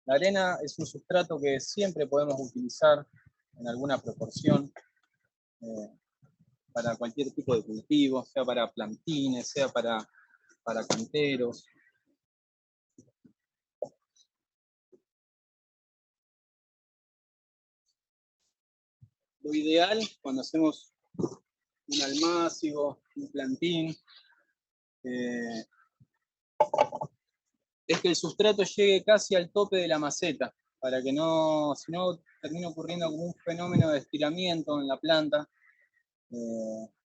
Speaker 4: La arena es un sustrato que siempre podemos utilizar en alguna proporción para cualquier tipo de cultivo, sea para plantines, sea para canteros. Lo ideal cuando hacemos un almácigo, un plantín, es que el sustrato llegue casi al tope de la maceta, para que no, si no termina ocurriendo como un fenómeno de estiramiento en la planta,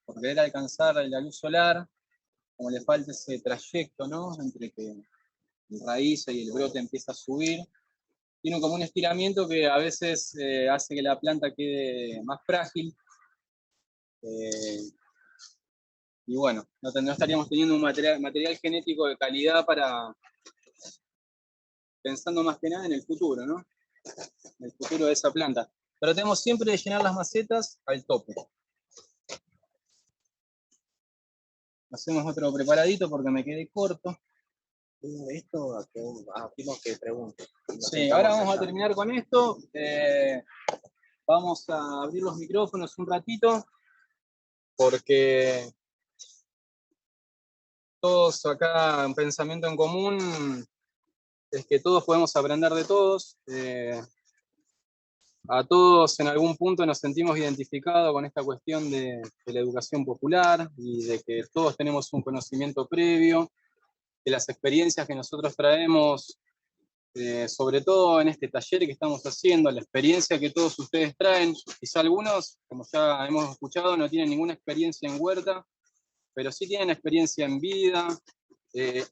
Speaker 4: por querer alcanzar la luz solar, como le falta ese trayecto, ¿no? Entre que la raíz y el brote empieza a subir, tiene como un estiramiento que a veces hace que la planta quede más frágil, y bueno, no estaríamos teniendo un material genético de calidad para, pensando más que nada en el futuro, ¿no? En el futuro de esa planta. Tratemos siempre de llenar las macetas al tope. Hacemos otro preparadito porque me quedé corto.
Speaker 5: Esto, tengo que preguntar.
Speaker 4: Sí, ahora vamos a terminar con esto. Vamos a abrir los micrófonos un ratito porque todos acá, un pensamiento en común es que todos podemos aprender de todos. A todos en algún punto nos sentimos identificados con esta cuestión de la educación popular y de que todos tenemos un conocimiento previo, que las experiencias que nosotros traemos, sobre todo en este taller que estamos haciendo, la experiencia que todos ustedes traen, quizá algunos, como ya hemos escuchado, no tienen ninguna experiencia en huerta, pero sí tienen experiencia en vida,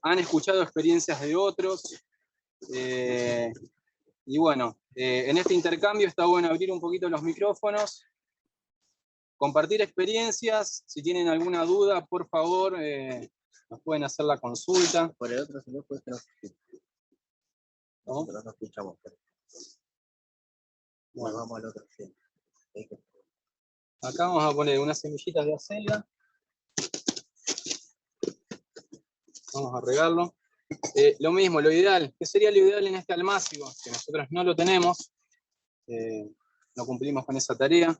Speaker 4: han escuchado experiencias de otros, y bueno, en este intercambio está bueno abrir un poquito los micrófonos, compartir experiencias. Si tienen alguna duda, por favor, nos pueden hacer la consulta.
Speaker 5: Por el otro, si no, pues que no escuchamos. Pero... Bueno, vamos al otro. Sí.
Speaker 4: Acá vamos a poner unas semillitas de acelga. Vamos a regarlo. Lo mismo, lo ideal. ¿Qué sería lo ideal en este almácigo? Que nosotros no lo tenemos. No cumplimos con esa tarea.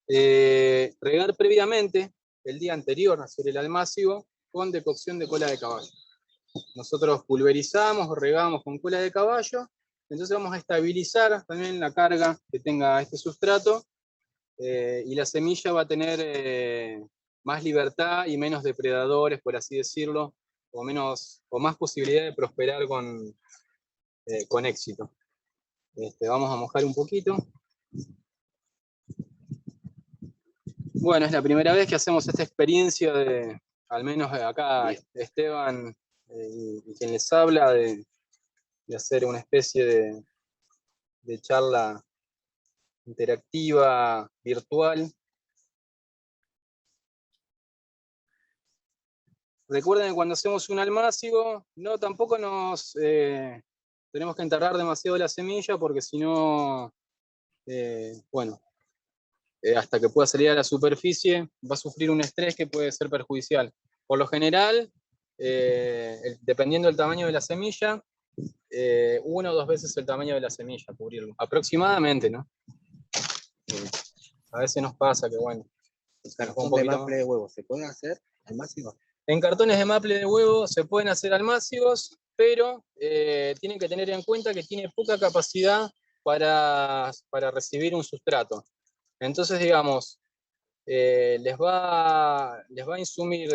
Speaker 4: Regar previamente, el día anterior, hacer el almácigo con decocción de cola de caballo. Nosotros pulverizamos o regamos con cola de caballo, entonces vamos a estabilizar también la carga que tenga este sustrato, y la semilla va a tener más libertad y menos depredadores, por así decirlo, o más posibilidad de prosperar con éxito. Vamos a mojar un poquito. Bueno, es la primera vez que hacemos esta experiencia de, al menos acá Esteban y quien les habla, de hacer una especie de charla interactiva, virtual. Recuerden que cuando hacemos un almácigo, tampoco nos tenemos que enterrar demasiado la semilla, porque si no, bueno, hasta que pueda salir a la superficie, va a sufrir un estrés que puede ser perjudicial. Por lo general, dependiendo del tamaño de la semilla, 1 o 2 veces el tamaño de la semilla, cubrirlo, aproximadamente, ¿no? A veces nos pasa que, bueno,
Speaker 5: un poquito de maple de huevo, ¿se puede hacer almácigos?
Speaker 4: En cartones de maple de huevo se pueden hacer almácigos, pero tienen que tener en cuenta que tiene poca capacidad para recibir un sustrato. Entonces, digamos, les va a insumir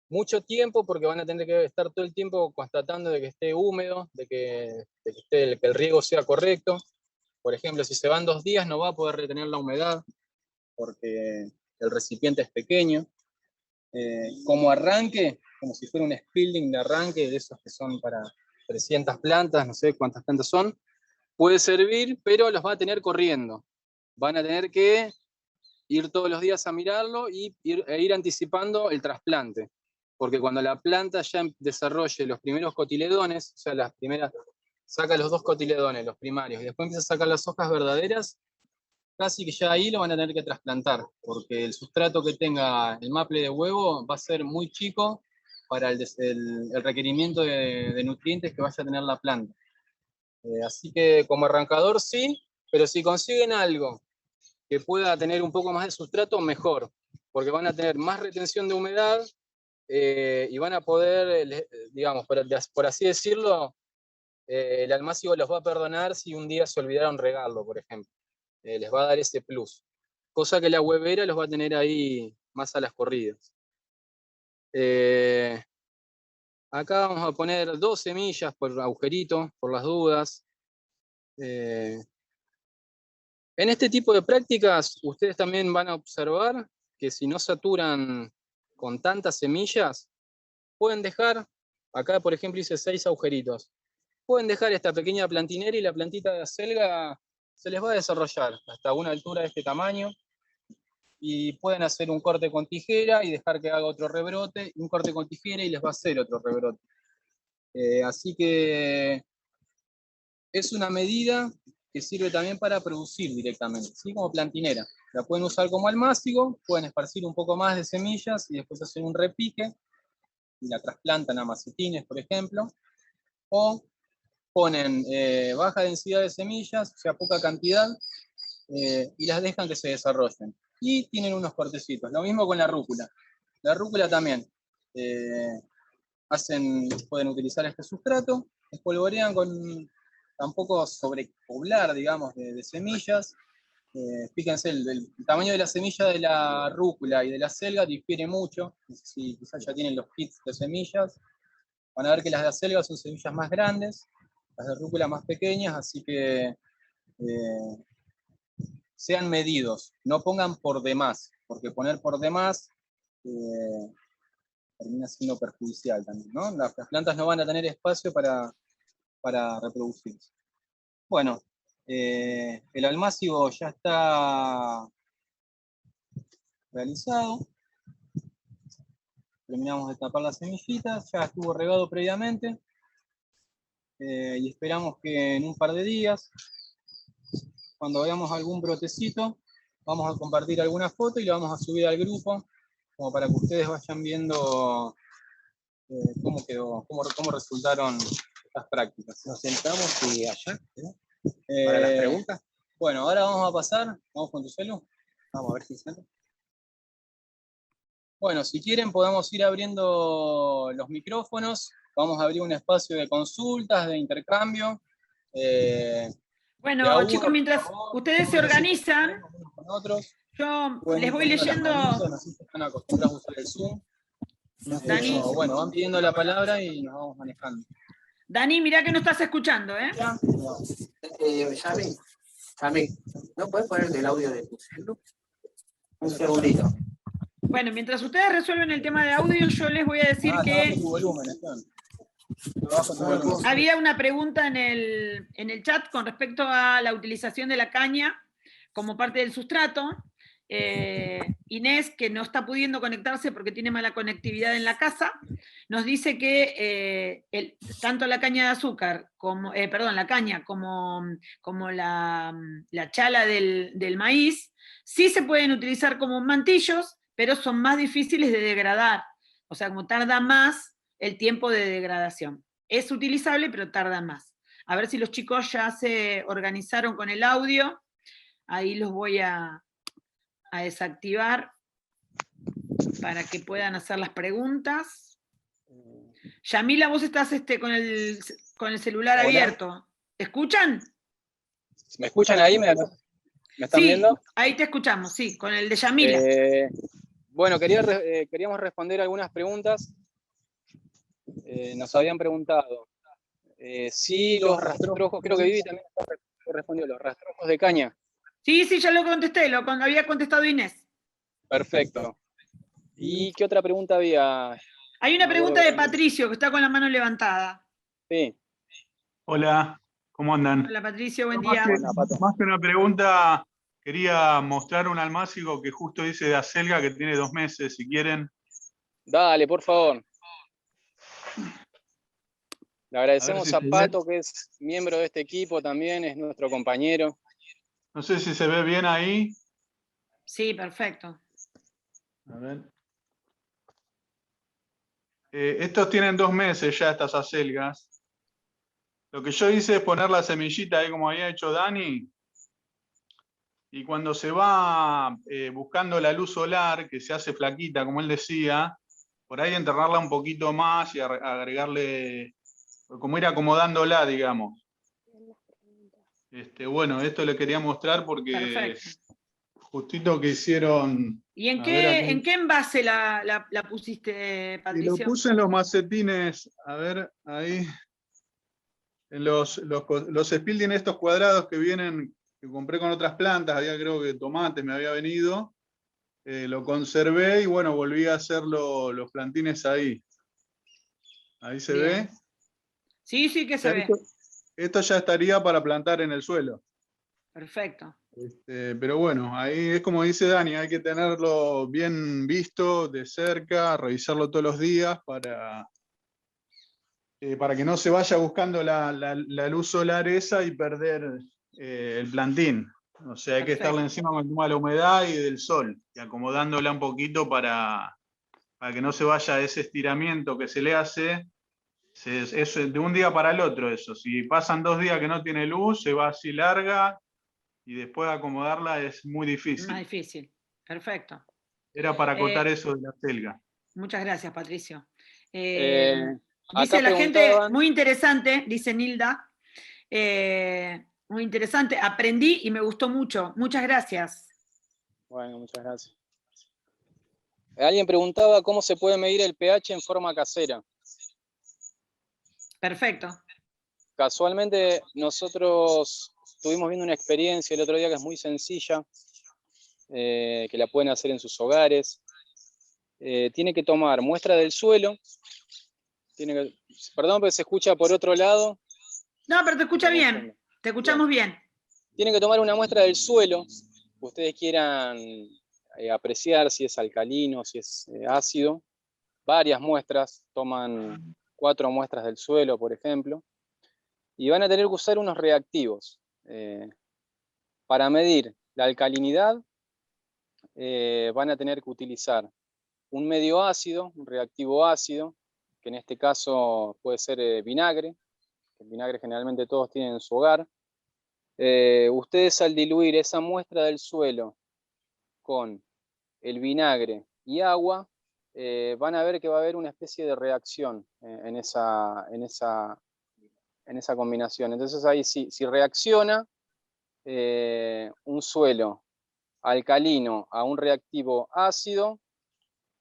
Speaker 4: mucho tiempo, porque van a tener que estar todo el tiempo constatando de que esté húmedo, de que el riego sea correcto. Por ejemplo, si se van 2 días no va a poder retener la humedad, porque el recipiente es pequeño. Como arranque, como si fuera un spilling de arranque, de esos que son para 300 plantas, no sé cuántas plantas son, puede servir, pero los va a tener corriendo. Van a tener que ir todos los días a mirarlo e ir anticipando el trasplante. Porque cuando la planta ya desarrolle los primeros cotiledones, o sea, saca los 2 cotiledones, los primarios, y después empieza a sacar las hojas verdaderas, casi que ya ahí lo van a tener que trasplantar, porque el sustrato que tenga el maple de huevo va a ser muy chico para el requerimiento de nutrientes que vaya a tener la planta. Así que como arrancador sí, pero si consiguen algo que pueda tener un poco más de sustrato, mejor, porque van a tener más retención de humedad, y van a poder, digamos, por así decirlo, el almácigo los va a perdonar si un día se olvidaron regarlo, por ejemplo. Les va a dar ese plus. Cosa que la huevera los va a tener ahí más a las corridas. Acá vamos a poner 2 semillas por agujerito, por las dudas. En este tipo de prácticas, ustedes también van a observar que si no saturan con tantas semillas, pueden dejar, acá por ejemplo hice 6 agujeritos, pueden dejar esta pequeña plantinera y la plantita de acelga se les va a desarrollar hasta una altura de este tamaño, y pueden hacer un corte con tijera y dejar que haga otro rebrote, un corte con tijera y les va a hacer otro rebrote. Así que es una medida que sirve también para producir directamente, ¿sí? Como plantinera. La pueden usar como almácigo, pueden esparcir un poco más de semillas y después hacer un repique y la trasplantan a macetines, por ejemplo, o ponen baja densidad de semillas, o sea, poca cantidad, y las dejan que se desarrollen. Y tienen unos cortecitos. Lo mismo con la rúcula. La rúcula también. Pueden utilizar este sustrato, espolvorean con, tampoco sobrepoblar, digamos, de semillas. Fíjense, el tamaño de la semilla de la rúcula y de la acelga difiere mucho. No sé si quizás ya tienen los kits de semillas. Van a ver que las de acelga son semillas más grandes, las de rúcula más pequeñas, así que sean medidos, no pongan por demás, porque poner por demás termina siendo perjudicial también, ¿no? Las plantas no van a tener espacio para reproducirse. Bueno, el almácigo ya está realizado. Terminamos de tapar las semillitas, ya estuvo regado previamente. Y esperamos que en un par de días, cuando veamos algún brotecito, vamos a compartir alguna foto y la vamos a subir al grupo, como para que ustedes vayan viendo cómo quedó, cómo resultaron estas prácticas.
Speaker 5: Nos sentamos y allá, ¿no? Para las preguntas.
Speaker 4: Bueno, ahora vamos a pasar, vamos con tu celu.
Speaker 5: Vamos a ver si sale.
Speaker 4: Bueno, si quieren podemos ir abriendo los micrófonos, vamos a abrir un espacio de consultas, de intercambio.
Speaker 2: Bueno, chicos, mientras ustedes se organizan,
Speaker 4: con otros,
Speaker 2: yo les voy leyendo.
Speaker 4: Así que están acostumbrados a usar el Zoom.
Speaker 2: Dani.
Speaker 4: Bueno, van pidiendo la palabra y nos vamos manejando.
Speaker 2: Dani, mirá que no estás escuchando, ¿eh?
Speaker 1: Yami, ¿no puedes poner el audio de tu celu? Un segundito.
Speaker 2: Bueno, mientras ustedes resuelven el tema de audio, yo les voy a decir que había una pregunta en el chat con respecto a la utilización de la caña como parte del sustrato. Inés, que no está pudiendo conectarse porque tiene mala conectividad en la casa, nos dice que tanto la caña de azúcar, como, la caña como la chala del maíz, sí se pueden utilizar como mantillos, pero son más difíciles de degradar, o sea, como tarda más el tiempo de degradación. Es utilizable, pero tarda más. A ver si los chicos ya se organizaron con el audio, ahí los voy a desactivar para que puedan hacer las preguntas. Yamila, vos estás con el celular abierto. ¿Te escuchan?
Speaker 4: ¿Me escuchan ahí? ¿Me están viendo?
Speaker 2: Ahí te escuchamos, sí, con el de Yamila.
Speaker 4: Bueno, queríamos responder algunas preguntas. Nos habían preguntado si los rastrojos, creo que Vivi también respondió, los rastrojos de caña.
Speaker 2: Sí, ya lo contesté, había contestado Inés.
Speaker 4: Perfecto. ¿Y qué otra pregunta había?
Speaker 2: Hay una pregunta de Patricio, que está con la mano levantada.
Speaker 4: Sí.
Speaker 6: Hola, ¿cómo andan?
Speaker 2: Hola Patricio, buen día.
Speaker 6: Más que una pregunta, quería mostrar un almácigo que justo dice de acelga, que tiene 2 meses, si quieren.
Speaker 4: Dale, por favor. Le agradecemos a Pato, que es miembro de este equipo también, es nuestro compañero.
Speaker 6: No sé si se ve bien ahí.
Speaker 2: Sí, perfecto.
Speaker 6: A ver. Estos tienen 2 meses ya, estas acelgas. Lo que yo hice es poner la semillita ahí como había hecho Dani. Y cuando se va buscando la luz solar, que se hace flaquita, como él decía, por ahí enterrarla un poquito más y agregarle, como ir acomodándola, digamos. Bueno, esto le quería mostrar porque justito que hicieron.
Speaker 2: ¿Y en
Speaker 6: A ver, acá.
Speaker 2: qué envase la pusiste,
Speaker 6: Y lo
Speaker 2: Patricio?
Speaker 6: puse en los macetines, a ver, ahí. En los Spilding estos cuadrados que vienen, que compré con otras plantas, había creo que tomates me había venido. Lo conservé y bueno, volví a hacer los plantines ahí. Ahí se
Speaker 2: Bien.
Speaker 6: ve.
Speaker 2: Sí, sí que se ve.
Speaker 6: Esto ya estaría para plantar en el suelo.
Speaker 2: Perfecto.
Speaker 6: Pero bueno, ahí es como dice Dani, hay que tenerlo bien visto de cerca, revisarlo todos los días para que no se vaya buscando la luz solar esa y perder el plantín. O sea, hay que
Speaker 2: Perfecto.
Speaker 6: estarle encima con el tema de la humedad y del sol, y acomodándola un poquito para que no se vaya ese estiramiento que se le hace. Es de un día para el otro eso. Si pasan 2 días que no tiene luz, se va así larga, y después acomodarla es muy difícil.
Speaker 2: Más difícil. Perfecto.
Speaker 6: Era para acotar eso de la selga.
Speaker 2: Muchas gracias, Patricio.
Speaker 4: Acá
Speaker 2: Dice la gente,
Speaker 4: preguntaban.
Speaker 2: muy interesante, dice Nilda. Muy interesante. Aprendí y me gustó mucho. Muchas gracias.
Speaker 4: Bueno, muchas gracias. Alguien preguntaba cómo se puede medir el pH en forma casera.
Speaker 2: Perfecto.
Speaker 4: Casualmente nosotros estuvimos viendo una experiencia el otro día que es muy sencilla, que la pueden hacer en sus hogares. Tiene que tomar muestra del suelo. Perdón, pero se escucha por otro lado.
Speaker 2: No, pero te escucha bien. Te escuchamos bien.
Speaker 4: Tienen que tomar una muestra del suelo. Ustedes quieran apreciar si es alcalino, si es ácido. Varias muestras. Toman 4 muestras del suelo, por ejemplo. Y van a tener que usar unos reactivos. Para medir la alcalinidad, van a tener que utilizar un medio ácido, un reactivo ácido, que en este caso puede ser vinagre. El vinagre generalmente todos tienen en su hogar. Ustedes al diluir esa muestra del suelo con el vinagre y agua, van a ver que va a haber una especie de reacción en esa combinación. Entonces ahí si reacciona un suelo alcalino a un reactivo ácido,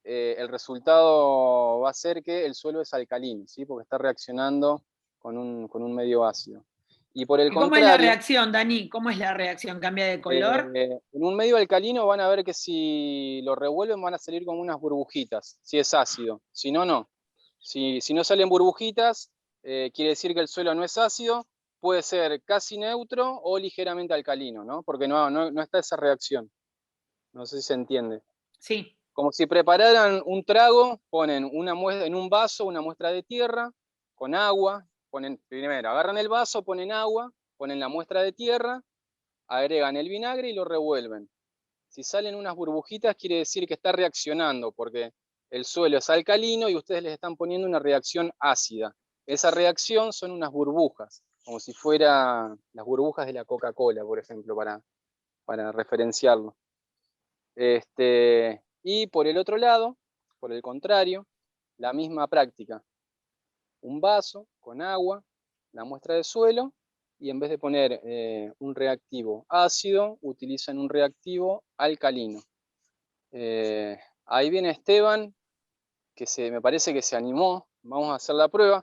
Speaker 4: el resultado va a ser que el suelo es alcalino, ¿sí? Porque está reaccionando con un medio ácido. Y por el
Speaker 2: ¿Y cómo
Speaker 4: contrario,
Speaker 2: es la reacción, Dani? ¿Cómo es la reacción? ¿Cambia de color?
Speaker 4: en un medio alcalino van a ver que si lo revuelven van a salir como unas burbujitas, si es ácido. Si no, no. Si no salen burbujitas, quiere decir que el suelo no es ácido. Puede ser casi neutro o ligeramente alcalino, ¿no? Porque no está esa reacción. No sé si se entiende.
Speaker 2: Sí.
Speaker 4: Como si prepararan un trago, ponen en un vaso una muestra de tierra con agua, primero agarran el vaso, ponen agua, ponen la muestra de tierra, agregan el vinagre y lo revuelven. Si salen unas burbujitas quiere decir que está reaccionando, porque el suelo es alcalino y ustedes les están poniendo una reacción ácida. Esa reacción son unas burbujas, como si fueran las burbujas de la Coca-Cola, por ejemplo, para referenciarlo. Y por el otro lado, por el contrario, la misma práctica. Un vaso con agua, la muestra de suelo, y en vez de poner un reactivo ácido, utilizan un reactivo alcalino. Ahí viene Esteban, que me parece que se animó. Vamos a hacer la prueba.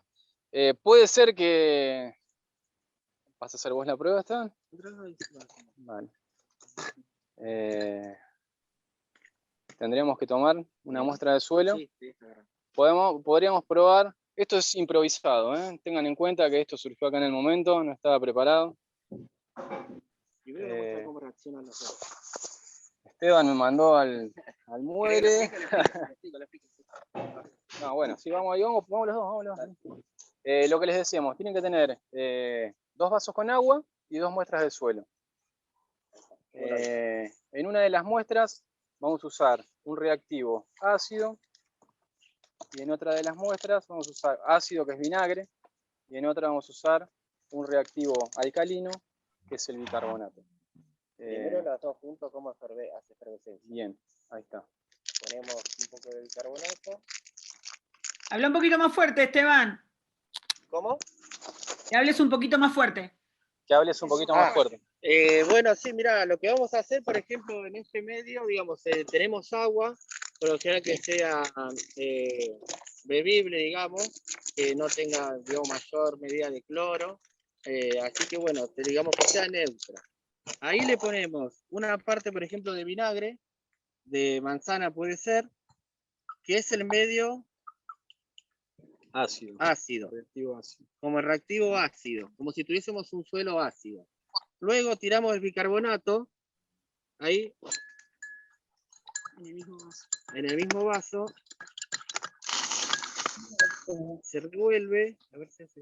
Speaker 4: Puede ser que... ¿Vas a hacer vos la prueba, Esteban? Vale. Tendríamos que tomar una muestra de suelo. Podríamos probar. Esto es improvisado, ¿eh? Tengan en cuenta que esto surgió acá en el momento, no estaba preparado.
Speaker 5: Cómo reaccionan los dos.
Speaker 4: Esteban me mandó al muere. No, bueno, sí, vamos ahí, vamos los dos. Lo que les decíamos, tienen que tener 2 vasos con agua y 2 muestras de suelo. En una de las muestras vamos a usar un reactivo ácido, y en otra de las muestras vamos a usar ácido, que es vinagre, y en otra vamos a usar un reactivo alcalino, que es el bicarbonato.
Speaker 5: Primero las dos juntos, ¿cómo hace efervescencia?
Speaker 4: Bien, ahí está.
Speaker 5: Ponemos un poco de bicarbonato.
Speaker 2: Habla un poquito más fuerte, Esteban.
Speaker 5: ¿Cómo?
Speaker 2: Que hables un poquito más fuerte.
Speaker 4: que hables un poquito más fuerte.
Speaker 1: Bueno, sí, mira, lo que vamos a hacer, por ejemplo, en este medio, digamos, tenemos agua, por lo general que sea bebible, digamos, que no tenga, digamos, mayor medida de cloro, así que bueno, digamos que sea neutra. Ahí le ponemos una parte, por ejemplo, de vinagre, de manzana puede ser, que es el medio ácido, como el reactivo ácido, como si tuviésemos un suelo ácido. Luego tiramos el bicarbonato, ahí, en el mismo vaso, se revuelve, a ver si hace...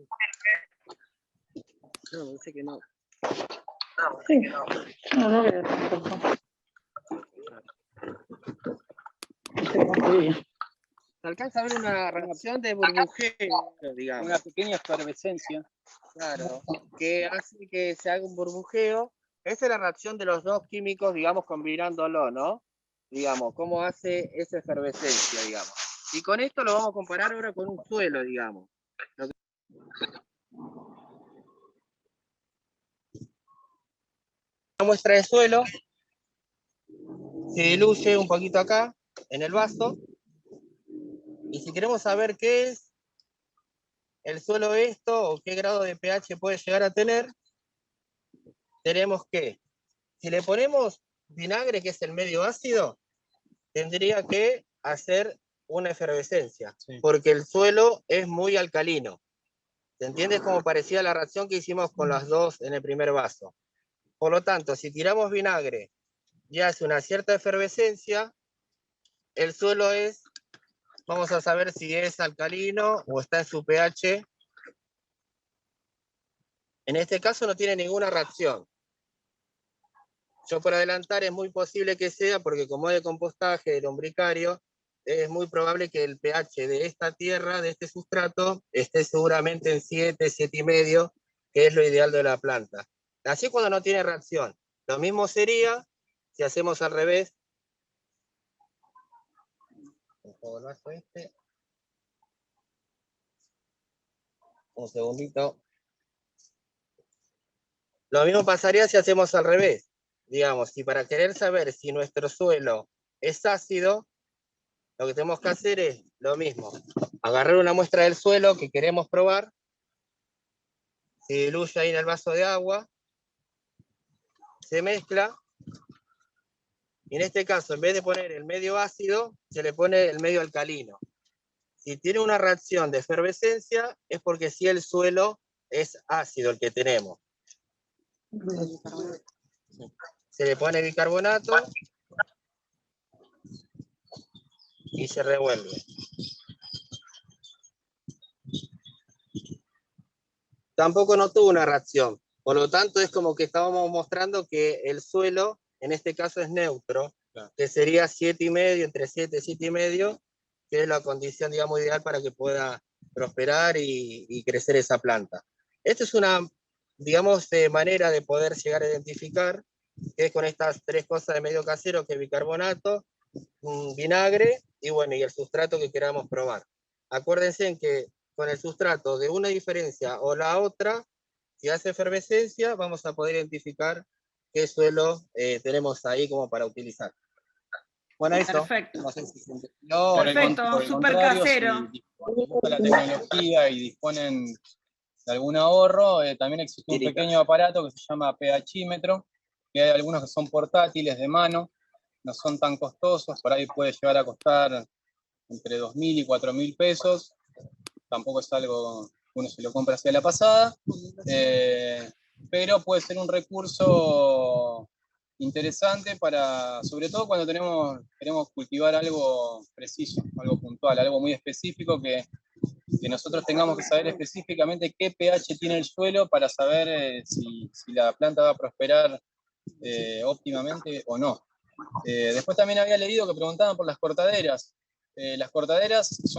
Speaker 1: No, parece que no.
Speaker 2: Sí. No veo tampoco.
Speaker 1: Se alcanza a ver una reacción de burbujeo, digamos.
Speaker 4: Una pequeña efervescencia.
Speaker 1: Claro, que hace que se haga un burbujeo. Esa es la reacción de los dos químicos, digamos, combinándolo, ¿no? Digamos, cómo hace esa efervescencia, digamos. Y con esto lo vamos a comparar ahora con un suelo, digamos. Una muestra de suelo se diluye un poquito acá, en el vaso. Y si queremos saber qué es el suelo esto, o qué grado de pH puede llegar a tener, tenemos que, si le ponemos vinagre, que es el medio ácido, tendría que hacer una efervescencia, porque el suelo es muy alcalino. ¿Se entiende? Como parecía la reacción que hicimos con las dos en el primer vaso. Por lo tanto, si tiramos vinagre y hace una cierta efervescencia, el suelo es, vamos a saber si es alcalino o está en su pH. En este caso no tiene ninguna reacción. Yo por adelantar es muy posible que sea, porque como es de compostaje, de lombricario, es muy probable que el pH de esta tierra, de este sustrato, esté seguramente en 7, 7,5, que es lo ideal de la planta. Así cuando no tiene reacción. Lo mismo sería si hacemos al revés. Un segundito. Lo mismo pasaría si hacemos al revés. Digamos, si para querer saber si nuestro suelo es ácido, lo que tenemos que hacer es lo mismo. Agarrar una muestra del suelo que queremos probar, se diluye ahí en el vaso de agua, se mezcla, y en este caso, en vez de poner el medio ácido, se le pone el medio alcalino. Si tiene una reacción de efervescencia, es porque sí el suelo es ácido el que tenemos. Se le pone bicarbonato y se revuelve. Tampoco no tuvo una reacción. Por lo tanto, es como que estábamos mostrando que el suelo, en este caso, es neutro, claro, que sería 7,5, entre 7 y 7,5, que es la condición, digamos, ideal para que pueda prosperar y crecer esa planta. Esta es una, digamos, manera de poder llegar a identificar, que es con estas tres cosas de medio casero, que es bicarbonato, vinagre y bueno, y el sustrato que queramos probar. Acuérdense en que con el sustrato de una diferencia o la otra, si hace efervescencia, vamos a poder identificar qué suelo tenemos ahí como para utilizar. Bueno, eso.
Speaker 2: Perfecto.
Speaker 1: No sé si se entendió.
Speaker 2: Perfecto, súper casero.
Speaker 4: Si usan la tecnología y disponen de algún ahorro, también existe un pequeño aparato que se llama pHímetro, que hay algunos que son portátiles de mano, no son tan costosos, por ahí puede llegar a costar entre 2.000 y 4.000 pesos, tampoco es algo que uno se lo compra así a la pasada, pero puede ser un recurso interesante para, sobre todo cuando queremos cultivar algo preciso, algo puntual, algo muy específico que nosotros tengamos que saber específicamente qué pH tiene el suelo para saber si la planta va a prosperar óptimamente o no. Después también había leído que preguntaban por las cortaderas. Las cortaderas es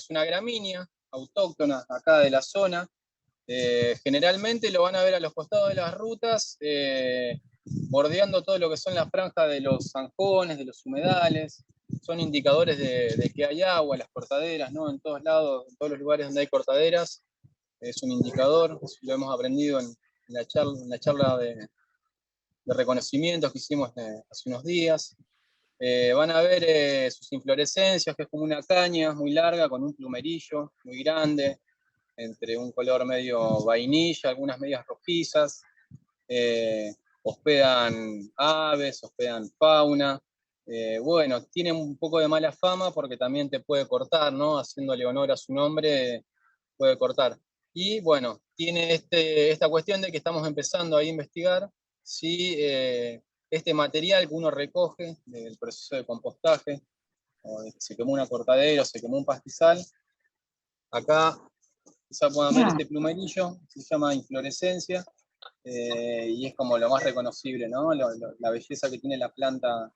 Speaker 4: una gramínea autóctona acá de la zona. Generalmente lo van a ver a los costados de las rutas, bordeando todo lo que son las franjas de los zanjones, de los humedales. Son indicadores de que hay agua, las cortaderas, ¿no? En todos lados, en todos los lugares donde hay cortaderas, es un indicador, lo hemos aprendido en la charla de reconocimientos que hicimos hace unos días. Van a ver sus inflorescencias, que es como una caña muy larga, con un plumerillo muy grande, entre un color medio vainilla, algunas medias rojizas. Hospedan aves, hospedan fauna. Bueno, tiene un poco de mala fama porque también te puede cortar, ¿no? Haciéndole honor a su nombre, puede cortar. Y bueno, tiene esta cuestión de que estamos empezando a investigar si este material que uno recoge del proceso de compostaje, o de que se quemó una cortadera o se quemó un pastizal, acá quizá puedan ver este plumerillo, se llama inflorescencia, y es como lo más reconocible, ¿no? La belleza que tiene la planta.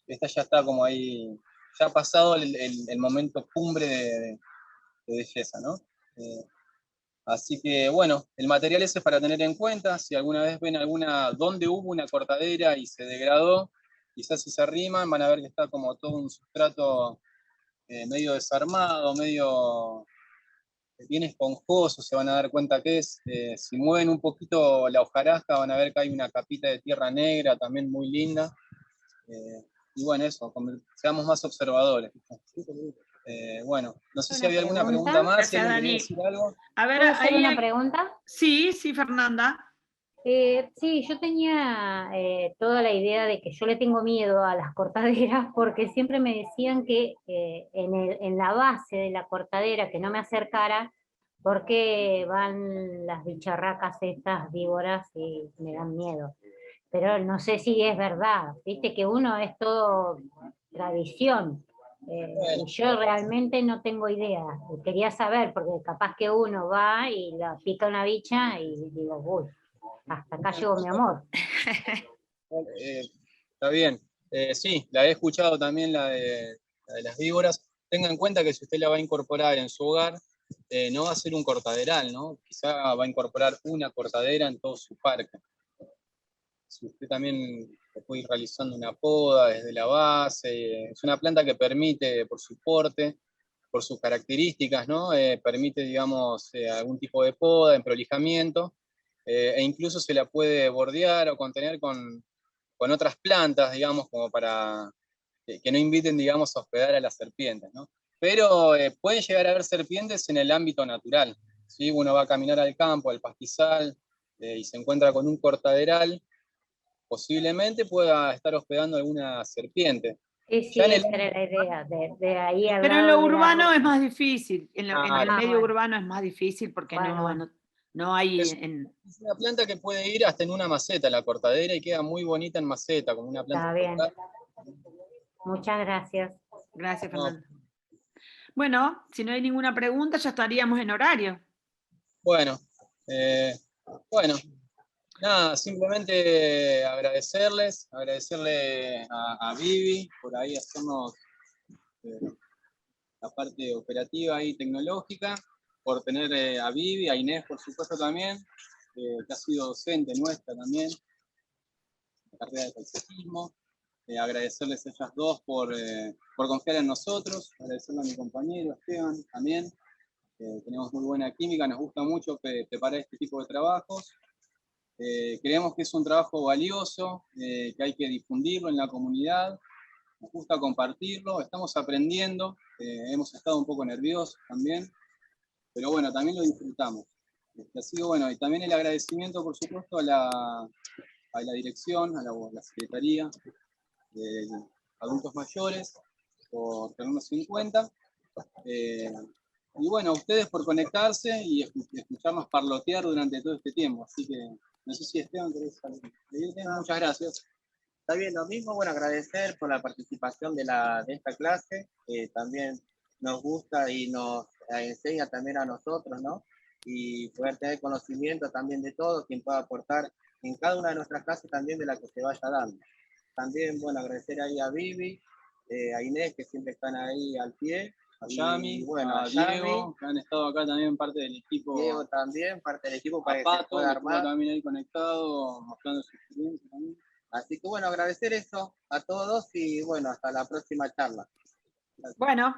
Speaker 4: Esta ya está como ahí, ya ha pasado el momento cumbre de belleza, ¿no? Así que bueno, el material ese es para tener en cuenta. Si alguna vez ven donde hubo una cortadera y se degradó, quizás si se arriman van a ver que está como todo un sustrato medio desarmado, medio bien esponjoso, se van a dar cuenta que es. Si mueven un poquito la hojarasca van a ver que hay una capita de tierra negra también muy linda. Y bueno, eso, seamos más observadores. Bueno, no sé si había alguna pregunta más.
Speaker 2: Gracias,
Speaker 4: si alguien
Speaker 2: Dani.
Speaker 4: quería decir algo.
Speaker 2: A ver,
Speaker 7: ¿Puedo hacer
Speaker 2: ahí
Speaker 7: una pregunta?
Speaker 2: Sí, Fernanda.
Speaker 7: Sí, yo tenía toda la idea de que yo le tengo miedo a las cortaderas porque siempre me decían que en la base de la cortadera que no me acercara porque van las bicharracas estas víboras y me dan miedo. Pero no sé si es verdad, viste que uno es todo tradición. Y yo realmente no tengo idea. Quería saber, porque capaz que uno va y la pica una bicha y digo, uy, hasta acá llegó mi amor.
Speaker 4: Está bien. Sí, la he escuchado también, la de las víboras. Tenga en cuenta que si usted la va a incorporar en su hogar, no va a ser un cortaderal, ¿no? Quizá va a incorporar una cortadera en todo su parque. Si usted también puede ir realizando una poda desde la base, es una planta que permite, por su porte, por sus características, ¿no? Permite, digamos, algún tipo de poda, emprolijamiento, e incluso se la puede bordear o contener con otras plantas, digamos, como para que no inviten, digamos, a hospedar a las serpientes, ¿no? Pero pueden llegar a haber serpientes en el ámbito natural, ¿sí? Uno va a caminar al campo, al pastizal, y se encuentra con un cortaderal, posiblemente pueda estar hospedando alguna serpiente.
Speaker 7: Sí,
Speaker 4: Ya en
Speaker 7: esa era la idea, de ahí al
Speaker 2: Pero en
Speaker 7: lado
Speaker 2: lo
Speaker 7: de la
Speaker 2: urbano es
Speaker 7: ruta.
Speaker 2: más difícil, en el medio
Speaker 7: bueno.
Speaker 2: urbano es más difícil porque
Speaker 7: Bueno.
Speaker 2: no hay...
Speaker 4: Es una planta que puede ir hasta en una maceta, la cortadera, y queda muy bonita en maceta, como una planta.
Speaker 7: Está bien. Muchas gracias.
Speaker 2: Gracias,
Speaker 4: No.
Speaker 2: Fernanda. Bueno, si no hay ninguna pregunta, ya estaríamos en horario.
Speaker 4: Bueno, nada, simplemente agradecerle a Vivi por ahí hacernos la parte operativa y tecnológica, por tener a Vivi, a Inés por supuesto también, que ha sido docente nuestra también, la carrera de paisajismo. Agradecerles a ellas dos por confiar en nosotros, agradecerle a mi compañero Esteban también. Tenemos muy buena química, nos gusta mucho preparar este tipo de trabajos. Creemos que es un trabajo valioso, que hay que difundirlo en la comunidad, nos gusta compartirlo, estamos aprendiendo, hemos estado un poco nerviosos también, pero bueno, también lo disfrutamos. Así que bueno, y también el agradecimiento, por supuesto, a la dirección, a la Secretaría de Adultos Mayores, por tenernos en cuenta. Y bueno, a ustedes por conectarse y escucharnos parlotear durante todo este tiempo. Así que, no sé si Esteban querés pedirte. Muchas gracias.
Speaker 5: Está bien, lo mismo, bueno, agradecer por la participación de esta clase, que también nos gusta y nos enseña también a nosotros, ¿no? Y poder tener conocimiento también de todo, quien pueda aportar en cada una de nuestras clases también de la que se vaya dando. También, bueno, agradecer ahí a Vivi, a Inés, que siempre están ahí al pie,
Speaker 4: A Yami,
Speaker 5: bueno,
Speaker 4: a Diego, que han estado acá también parte del equipo.
Speaker 5: Diego también, parte del equipo,
Speaker 4: A
Speaker 5: para que
Speaker 4: Pato,
Speaker 5: se pueda
Speaker 4: que estuvo
Speaker 5: armar.
Speaker 4: también ahí conectado, mostrando su experiencia también.
Speaker 5: Así que bueno, agradecer eso a todos y bueno, hasta la próxima charla.
Speaker 2: Bueno,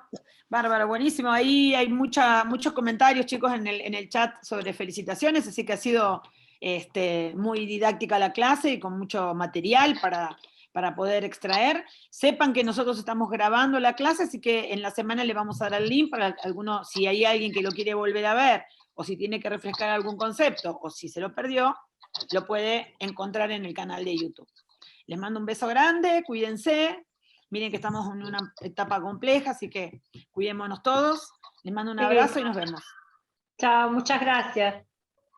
Speaker 2: bárbaro, buenísimo. Ahí hay muchos comentarios, chicos, en el chat sobre felicitaciones, así que ha sido muy didáctica la clase y con mucho material para poder extraer. Sepan que nosotros estamos grabando la clase, así que en la semana le vamos a dar el link para alguno, si hay alguien que lo quiere volver a ver, o si tiene que refrescar algún concepto, o si se lo perdió, lo puede encontrar en el canal de YouTube. Les mando un beso grande, cuídense. Miren que estamos en una etapa compleja, así que cuidémonos todos. Les mando un abrazo y nos vemos.
Speaker 8: Chao, muchas gracias.